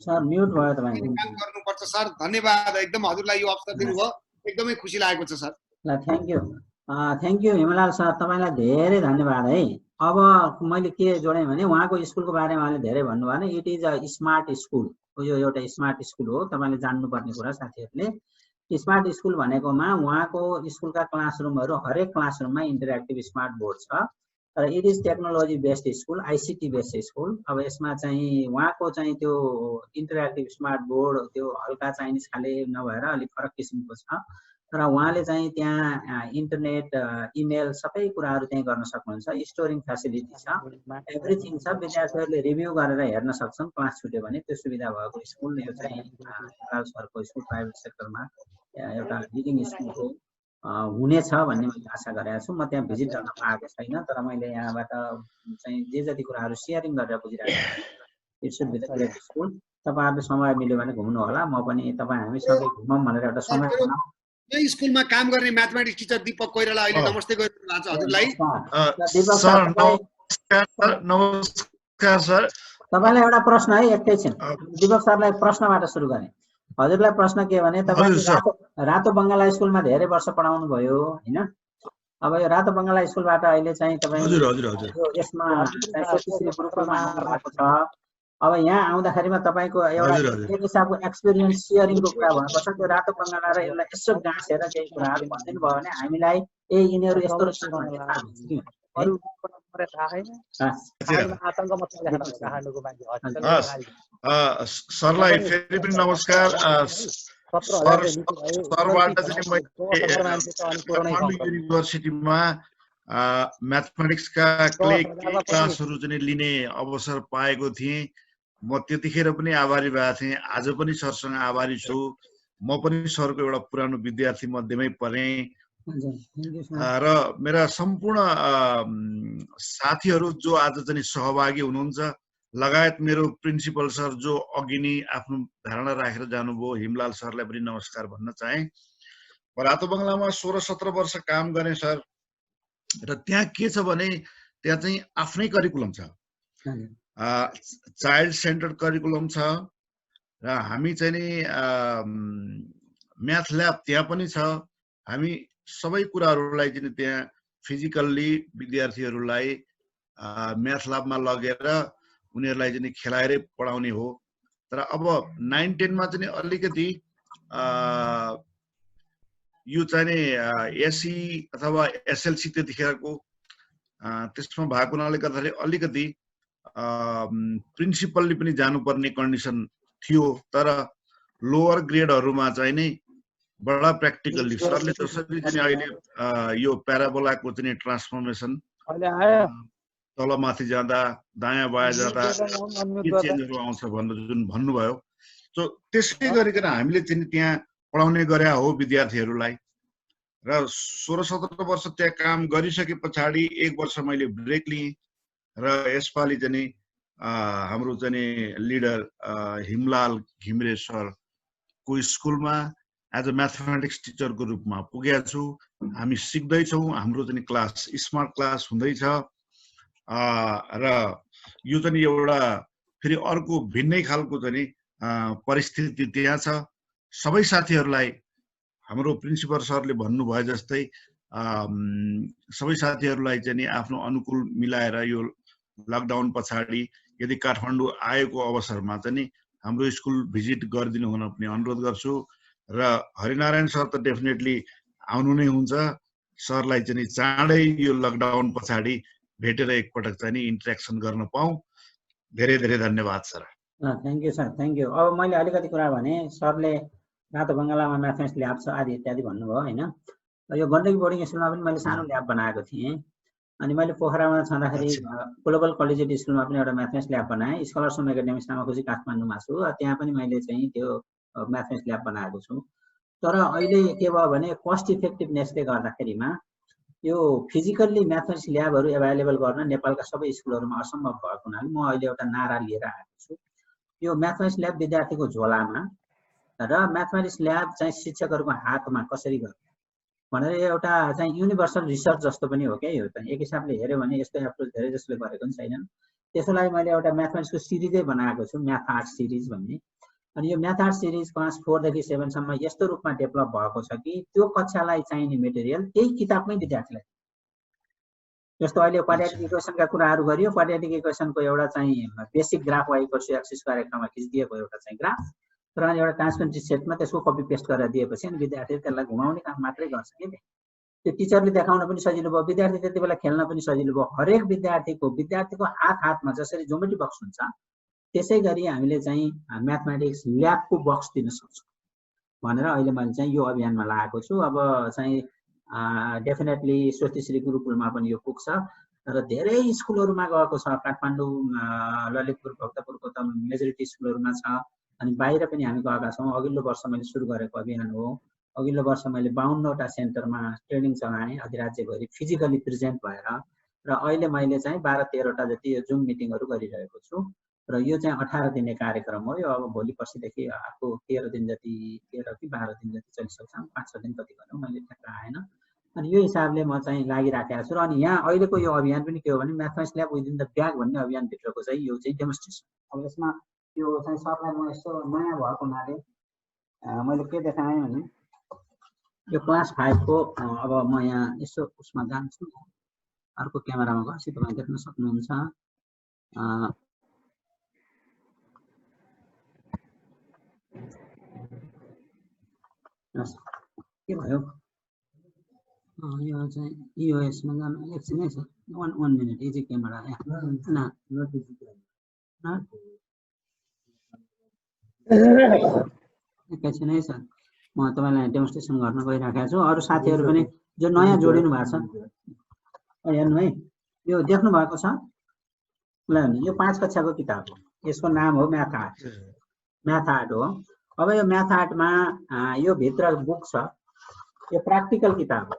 सर म्युट भयो तपाईको काम गर्नुपर्छ। सर धन्यवाद, एकदम हजुरलाई यो अवसर दिनुभयो, एकदमै खुसी लागेको छ सर। ल थ्याङ्क यू हिमलाल सर, तपाईँलाई धेरै धन्यवाद है। अब मैले के जोडेँ भने उहाँको स्कुलको बारेमा उहाँले धेरै भन्नुभयो भने it is a smart school, यो एउटा स्मार्ट स्कुल हो। तपाईँले जान्नुपर्ने कुरा साथीहरूले, स्मार्ट स्कुल भनेकोमा उहाँको स्कुलका क्लासरुमहरू हरेक क्लासरुममा इन्टरेक्टिभ स्मार्ट बोर्ड छ, तर it is technology based school, ICT based school. अब यसमा चाहिँ उहाँको चाहिँ त्यो इन्टरेक्टिभ स्मार्ट बोर्ड त्यो हल्का चाइनिज खाले नभएर अलिक फरक किसिमको छ, तर उहाँले चाहिँ त्यहाँ इन्टरनेट इमेल सबै कुराहरू त्यहीँ गर्न सक्नुहुन्छ, स्टोरिङ फेसिलिटी छ, एभ्रिथिङ छ। विद्यार्थीहरूले रिभ्यू गरेर हेर्न सक्छन् क्लास छुट्यो भने, त्यो सुविधा भएको स्कुल यो चाहिँ हिमलाल सरको स्कुल प्राइभेट सेक्टरमा एउटा लिडिङ स्कुल हो, हुनेछ भन्ने मैले आशा गरेको छु। म त्यहाँ भिजिट गर्न पाएको छैन, तर मैले यहाँबाट चाहिँ जे जति कुराहरू सेयरिङ गरेर बुझिरहेको छु। It should be the great school. तपाईँहरूले समय मिल्यो भने घुम्नु होला, म पनि तपाईँ हामी सबै घुमौँ भनेर एउटा समय बनाऊ। यो स्कुलमा काम गर्ने म्याथमेटिक्स टिचर दीपक कोइराला अहिले नमस्ते गरिरहनु भएको छ हजुरलाई। नमस्कार सर। तपाईँलाई एउटा प्रश्न है, एकैछिन दीपक सरलाई प्रश्नबाट सुरु गरेँ। हजुरलाई प्रश्न के भने तपाईँ रातो बङ्गाला स्कुलमा धेरै वर्ष पढाउनु भयो हैन? अब यो रातो बङ्गाला स्कुलबाट अहिले चाहिँ तपाईँ यसमा गुरुकुलमा आउनुभएको छ। अब यहाँ आउँदाखेरिमा तपाईँको एउटा एक हिसाबको एक्सपिरियन्स सेयरिङको कुरा भन्नुपर्छ। त्यो रातो बङ्गाला र यसलाई यसो गाँसेर केही कुराहरू भनिदिनु भयो भने हामीलाई यिनीहरू यस्तो रहेछ भन्ने थाहा हुन्छ कि सरलाई फेरि पनि नमस्कार। सरबाट चाहिँ मैले काठमाडौँ युनिभर्सिटीमा म्याथमेटिक्सका क्लासहरू चाहिँ लिने अवसर पाएको थिएँ। म त्यतिखेर पनि आभारी भएको थिएँ, आज पनि सरसँग आभारी छु। म पनि सरको एउटा पुरानो विद्यार्थी मध्येमै परेँ र मेरा सम्पूर्ण साथीहरू जो आज चाहिँ सहभागी हुनुहुन्छ, लगायत मेरो प्रिन्सिपल सर जो अघि नै आफ्नो धारणा राखेर जानुभयो, हिमलाल सरलाई पनि नमस्कार भन्न चाहे। रातो बङ्गलामा 16-17 वर्ष काम गरेँ सर, र त्यहाँ के छ भने त्यहाँ चाहिँ आफ्नै करिकुलम छ, चाइल्ड सेन्टर्ड करिकुलम छ, र हामी चाहिँ नि म्याथ ल्याब त्यहाँ पनि छ। हामी सबै कुराहरूलाई चाहिँ त्यहाँ फिजिकल्ली विद्यार्थीहरूलाई म्याथ ल्याबमा लगेर उनीहरूलाई चाहिँ खेलाएरै पढाउने हो। तर अब 9-10 मा चाहिँ अलिकति यो चाहिँ नि एससी अथवा एसएलसी त्यतिखेरको त्यसमा भएको हुनाले गर्दाखेरि अलिकति प्रिन्सिपलले पनि जानुपर्ने कन्डिसन थियो। तर लोअर ग्रेडहरूमा चाहिँ नि बडा प्र्याक्टिकल्ली सरले जसरी चाहिँ अहिले यो प्याराबोलाको चाहिँ ट्रान्सफर्मेसन तलमाथि जाँदा दायाँ बायाँ जाँदा के चेन्जहरू आउँछ भनेर जुन भन्नुभयो, सो त्यसै गरिकन हामीले चाहिँ त्यहाँ पढाउने गरे हो विद्यार्थीहरूलाई। र 16-17 वर्ष त्यहाँ काम गरिसके पछाडि 1 वर्ष मैले ब्रेक लिएँ र यसपालि चाहिँ हाम्रो चाहिँ लिडर हिमलाल घिमिरे सरको स्कुलमा एज अ म्याथमेटिक्स टिचरको रूपमा पुगेको छु। हामी सिक्दैछौँ, हाम्रो चाहिँ क्लास स्मार्ट क्लास हुँदैछ र यो चाहिँ एउटा फेरि अर्को भिन्नै खालको चाहिँ परिस्थिति त्यहाँ छ। सबै साथीहरूलाई हाम्रो प्रिन्सिपल सरले भन्नुभयो जस्तै सबै साथीहरूलाई चाहिँ आफ्नो अनुकूल मिलाएर यो लकडाउन पछाडि यदि काठमाडौँ आएको अवसरमा चाहिँ हाम्रो स्कुल भिजिट गरिदिनु हुन पनि अनुरोध गर्छु। र हरिनारायण सर त डेफिनेटली आउनु नै हुन्छ। सरलाई चाहिँ चाँडै यो लकडाउन पछाडि भेटेर एकपटक चाहिँ इन्टरेक्सन गर्न पाऊँ। धेरै धेरै धन्यवाद sir. Thank you sir, thank you. अब मैले अलिकति कुरा भने सरले रातो बङ्गालामा म्याथमेटिक्स ल्याब छ आदि इत्यादि भन्नुभयो हैन। यो गण्डकी बोर्डिङ स्कुलमा पनि मैले सानो ल्याब बनाएको थिएँ। अनि मैले पोखरामा छँदाखेरि ग्लोबल कलेजिएट स्कुलमा पनि एउटा म्याथमेटिक्स ल्याब बनाएँ। स्कलर्स अफ एकाडेमिक्स नामाकोजी काठमाडौँमा छु, त्यहाँ पनि मैले चाहिँ त्यो म्याथमेटिक्स ल्याब बनाएको छु। तर अहिले के भयो भने कस्ट इफेक्टिभनेसले गर्दाखेरिमा यो फिजिकल्ली म्याथमेटिक्स ल्याबहरू एभाइलेबल गर्न नेपालका सबै स्कुलहरूमा असम्भव भएको हुनाले म अहिले एउटा नारा लिएर आएको छु। यो म्याथमेटिक्स ल्याब विद्यार्थीको झोलामा र म्याथमेटिक्स ल्याब चाहिँ शिक्षकहरूको हातमा कसरी गर्ने भनेर एउटा चाहिँ युनिभर्सल रिसर्च जस्तो पनि हो क्या। यो चाहिँ एक हिसाबले हेऱ्यो भने यस्तो एप्रोच धेरै जसले गरेको पनि छैनन्। त्यसको लागि मैले एउटा म्याथमेटिक्सको सिरिजै बनाएको छु, म्याथ आर्ट सिरिज भन्ने। अनि यो म्याथ आर्ट सिरिज क्लास 4 देखि 7 सम्म यस्तो रूपमा डेभलप भएको छ कि त्यो कक्षालाई चाहिने मेटेरियल त्यही किताबमै विद्यार्थीलाई, जस्तो अहिले क्वाड्रेटिक इक्वेसनका कुराहरू गरियो, क्वाड्रेटिक इक्वेसनको एउटा चाहिँ बेसिक ग्राफ y = x² रेखामा खिचिदिएको एउटा चाहिँ ग्राफ र अनि एउटा ट्रान्सपेरेन्सी सेटमा त्यसको कपी पेस्ट गरेर दिएपछि अनि विद्यार्थीले त्यसलाई घुमाउने काम मात्रै गर्छ के त्यो टिचरले देखाउन पनि सजिलो भयो, विद्यार्थी त्यतिबेला खेल्न पनि सजिलो भयो। हरेक विद्यार्थीको हातमा जसरी ज्योमेट्री बक्स हुन्छ त्यसै गरी हामीले चाहिँ म्याथमेटिक्स ल्याबको बक्स दिन सक्छौँ भनेर अहिले मैले चाहिँ यो अभियानमा लागेको छु। अब चाहिँ डेफिनेटली स्वस्तिश्री गुरुकुलमा पनि यो पुग्छ र धेरै स्कुलहरूमा गएको छ, काठमाडौँ, ललितपुर, भक्तपुरको त मेजोरिटी स्कुलहरूमा छ, अनि बाहिर पनि हामी गएका छौँ। अघिल्लो वर्ष मैले सुरु गरेको अभियान हो। अघिल्लो वर्ष मैले 52वटा सेन्टरमा ट्रेनिङ चलाएँ अधिराज्यभरि फिजिकली प्रेजेन्ट भएर, र अहिले मैले चाहिँ 12-13वटा जति यो जुम मिटिङहरू गरिरहेको छु र यो चाहिँ 18 दिने कार्यक्रम हो। यो अब भोलि पर्सिदेखि अर्को 13 दिन जति, 13 कि 12 दिन जति चलिसक्छ, 5-6 दिन कति गर्नु मैले ठ्याक्क आएन। अनि यो हिसाबले म चाहिँ लागिराखेको छु। र अनि यहाँ अहिलेको यो अभियान पनि के हो भने mathematics lab within the bag भन्ने अभियानभित्रको चाहिँ यो चाहिँ डेमोन्स्ट्रेसन। अब यसमा यो चाहिँ सबलाई म यसो नयाँ भएको हुनाले मैले के देखाएँ भने यो क्लास 5 को अब म यहाँ यसो उसमा जान्छु, अर्को क्यामेरामा गएपछि तपाईँ देख्न सक्नुहुन्छ। के भयो यो चाहिँ इओएसमा जानु एकछिन है सर, 1 मिनट। यो चाहिँ क्यामेरा एकैछिन है सर, म तपाईँलाई डेमोन्स्ट्रेसन गर्न गइराखेको छु। अरू साथीहरू पनि जो नयाँ जोडिनु भएको छ हेर्नु है, यो देख्नु भएको छ ल। यो 5 कक्षाको किताब हो, यसको नाम हो म्याथ आर्ट हो। अब यो म्याथ आर्टमा यो भित्र बुक छ, यो प्र्याक्टिकल किताब हो।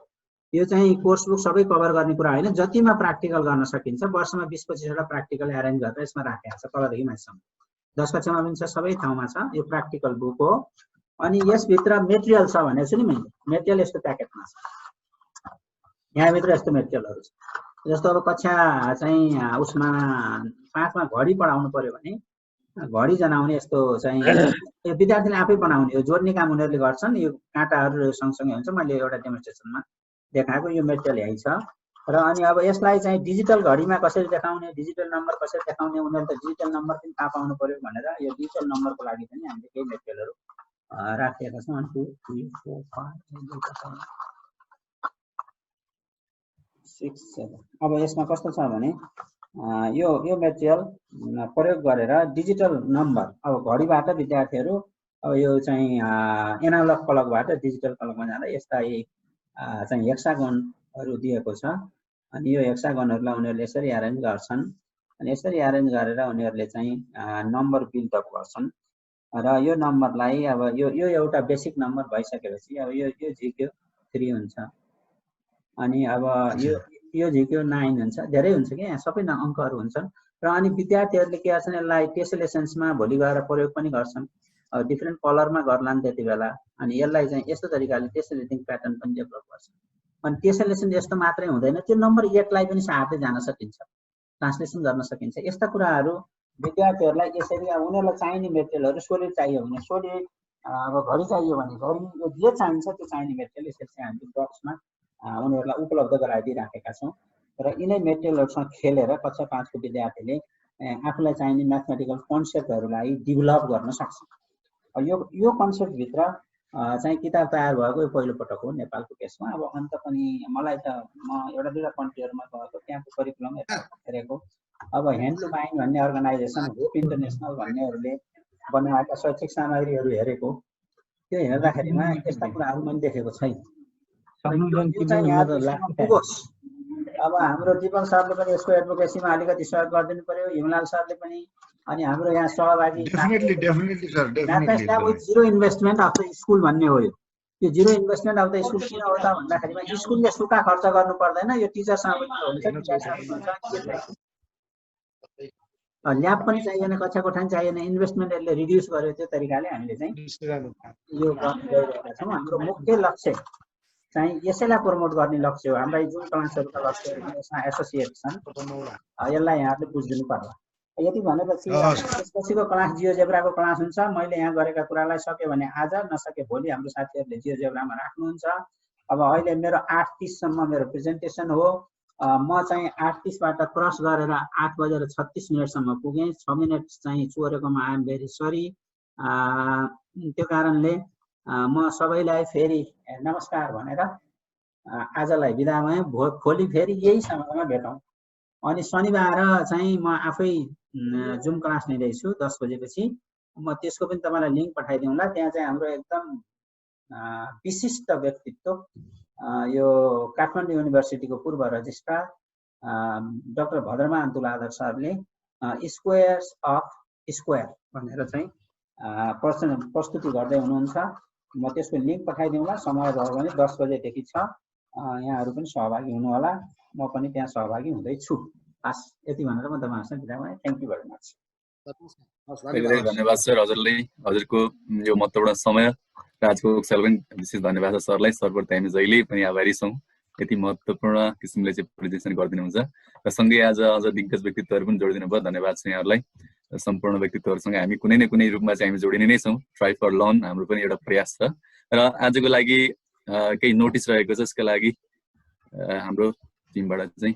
यो चाहिँ कोर्स बुक सबै कभर गर्ने कुरा होइन, जतिमा प्र्याक्टिकल गर्न सकिन्छ वर्षमा 20-25वटा प्र्याक्टिकल एरेन्ज गरेर यसमा राखेको छ तलदेखि माथिसम्म। 10 कक्षामा पनि छ, सबै ठाउँमा छ। यो प्र्याक्टिकल बुक हो। अनि यसभित्र मेटेरियल छ भनेको छु नि मैले, मेटेरियल यस्तो प्याकेटमा छ, यहाँभित्र यस्तो मेटेरियलहरू छ। जस्तो अब कक्षा चाहिँ उसमा 5 मा घडी पढाउनु पर्यो भने घडी जनाउने यस्तो चाहिँ विद्यार्थीले आफै बनाउने हो, जोड्ने काम उनीहरूले गर्छन्। यो काँटाहरू सँगसँगै हुन्छ, मैले एउटा डेमोन्स्ट्रेसनमा देखाएको यो मेटेरियल यही छ। र अनि अब यसलाई चाहिँ डिजिटल घडीमा कसरी देखाउने, डिजिटल नम्बर कसरी देखाउने, उनीहरूले त डिजिटल नम्बर पनि थाहा पाउनु पर्यो भनेर यो डिजिटल नम्बरको लागि पनि हामीले केही मेटेरियलहरू राखिएका छौँ। 1 2 3 4 5 6 7। अब यसमा कस्तो छ भने यो मेटेरियल प्रयोग गरेर डिजिटल नम्बर, अब घडीबाट विद्यार्थीहरू अब यो चाहिँ एनालग क्लकबाट डिजिटल क्लकमा जाँदा यस्ता चाहिँ हेक्सागनहरू दिएको छ। अनि यो हेक्सागनहरूलाई उनीहरूले यसरी एरेन्ज गर्छन्, अनि यसरी एरेन्ज गरेर उनीहरूले चाहिँ नम्बर बिल्डअप गर्छन्। र यो नम्बरलाई अब यो एउटा बेसिक नम्बर भइसकेपछि अब यो झिक्यो 3 हुन्छ, अनि अब यो झिक्यो 9 हुन्छ, धेरै हुन्छ कि यहाँ सबै अङ्कहरू हुन्छन्। र अनि विद्यार्थीहरूले के गर्छन्, यसलाई टेसेलेसन्समा भोलि गएर प्रयोग पनि गर्छन्, डिफ्रेन्ट कलरमा गर्लान् त्यति बेला। अनि यसलाई चाहिँ यस्तो तरिकाले टेसेलेटिङ प्याटर्न पनि डेभलप गर्छन्। अनि टेसेलेसन यस्तो मात्रै हुँदैन, त्यो नम्बर 8लाई पनि सार्दै जान सकिन्छ, ट्रान्सलेसन गर्न सकिन्छ। यस्ता कुराहरू विद्यार्थीहरूलाई यसरी अब उनीहरूलाई चाहिने मेटेरियलहरू सोलिड चाहियो भने सोलिड, अब घडी चाहियो भने घडी, यो जे चाहिन्छ त्यो चाहिने मेटेरियल यसरी चाहिँ हामीले बक्समा उनीहरूलाई उपलब्ध गराइदिइराखेका छौँ। र यिनै मेटेरियलहरूसँग खेलेर कक्षा 5 को विद्यार्थीले आफूलाई चाहिने म्याथमेटिकल कन्सेप्टहरूलाई डेभलप गर्न सक्छ। यो कन्सेप्टभित्र चाहिँ किताब तयार भएको यो पहिलो पटक हो नेपालको केसमा। अब अन्त पनि मलाई त म एउटा 2टा कन्ट्रीहरूमा गएको, त्यहाँको करिकुलम हेरेको। अब ह्यान्डलुम आइन भन्ने अर्गनाइजेसन, होप इन्टरनेसनल भन्नेहरूले बनाएका शैक्षिक सामग्रीहरू हेरेको, त्यो हेर्दाखेरिमा यस्ता कुराहरू मैले देखेको छैन। अब हाम्रो दिपक सरले पनि यसको एडभोकेसीमा अलिकति सहयोग गरिदिनु पर्यो, हिमलाल सरले पनि, अनि हाम्रो यहाँ सहभागी with zero investment of the school भन्ने हो। यो zero investment of the school किन हो त भन्दाखेरिमा स्कुलले सुक्खा खर्च गर्नु पर्दैन, यो टिचरसँग हुन्छ, ल्याब पनि चाहिएन, कक्षा कोठा पनि चाहिएन, इन्भेस्टमेन्ट यसले रिड्युस गर्यो। त्यो तरिकाले हामीले चाहिँ यो गरिरहेका छौँ। हाम्रो मुख्य लक्ष्य चाहिँ यसैलाई प्रमोट गर्ने लक्ष्य हो। हाम्रा जुन क्लासहरूका लक्ष्यहरू यसमा एसोसिएट छन्, यसलाई यहाँहरूले बुझिदिनु पर्ला। यति भनेपछि त्यसपछिको क्लास जियोजेब्राको क्लास हुन्छ। मैले यहाँ गरेका कुरालाई सक्यो भने आज, नसके भोलि हाम्रो साथीहरूले जियोजेब्रामा राख्नुहुन्छ। अब अहिले मेरो 8:30 सम्म मेरो प्रेजेन्टेसन हो। म चाहिँ 8:30बाट क्रस गरेर 8:36 पुगेँ। 6 मिनट चाहिँ चोरेकोमा आइ एम भेरी सरी। त्यो कारणले म सबैलाई फेरि नमस्कार भनेर आजलाई बिदा भएँ। भोलि फेरि यही समयमा भेटौँ। अनि शनिबार चाहिँ म आफै जुम क्लास लिँदैछु 10 बजेपछि। म त्यसको पनि तपाईँलाई लिङ्क पठाइदिउँला। त्यहाँ चाहिँ हाम्रो एकदम विशिष्ट व्यक्तित्व यो काठमाडौँ युनिभर्सिटीको पूर्व रजिस्ट्रार डाक्टर भद्रमान तुलाधर सरले स्क्वायर्स अफ स्क्वायर भनेर चाहिँ प्रस्तुति गर्दै हुनुहुन्छ। म त्यसको लिङ्क पठाइदिउँला। समय भयो भने 10 बजेदेखि छ। यहाँहरू पनि सहभागी हुनु होला। म पनि त्यहाँ सहभागी हुँदैछु। हस्, यति भनेर म तपाईँहरूसँग बिदा भएँ। Thank you very much. धेरै धन्यवाद सर हजुरलाई, हजुरको यो महत्त्वपूर्ण समय। राजको सर पनि विशेष धन्यवाद छ सरलाई। सरप्रति हामी जहिले पनि आभारी छौँ। यति महत्त्वपूर्ण किसिमले चाहिँ प्रेजेन्टेसन गरिदिनुहुन्छ र सँगै आज अझ दिग्गज व्यक्तित्वहरू पनि जोडिदिनु भयो। धन्यवाद छ यहाँहरूलाई। सम्पूर्ण व्यक्तित्वहरूसँग हामी कुनै न कुनै रूपमा चाहिँ हामी जोडिने नै छौँ। ट्राई फर लर्न हाम्रो पनि एउटा प्रयास छ र आजको लागि केही नोटिस रहेको छ। यसका लागि हाम्रो टिमबाट चाहिँ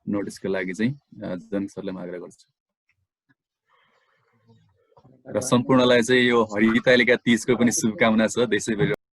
नोटिसको लागि चाहिँ जनक सरलाई म आग्रह गर्छु र सम्पूर्णलाई चाहिँ यो हरितालिका तीजको पनि शुभकामना छ देशैभरि।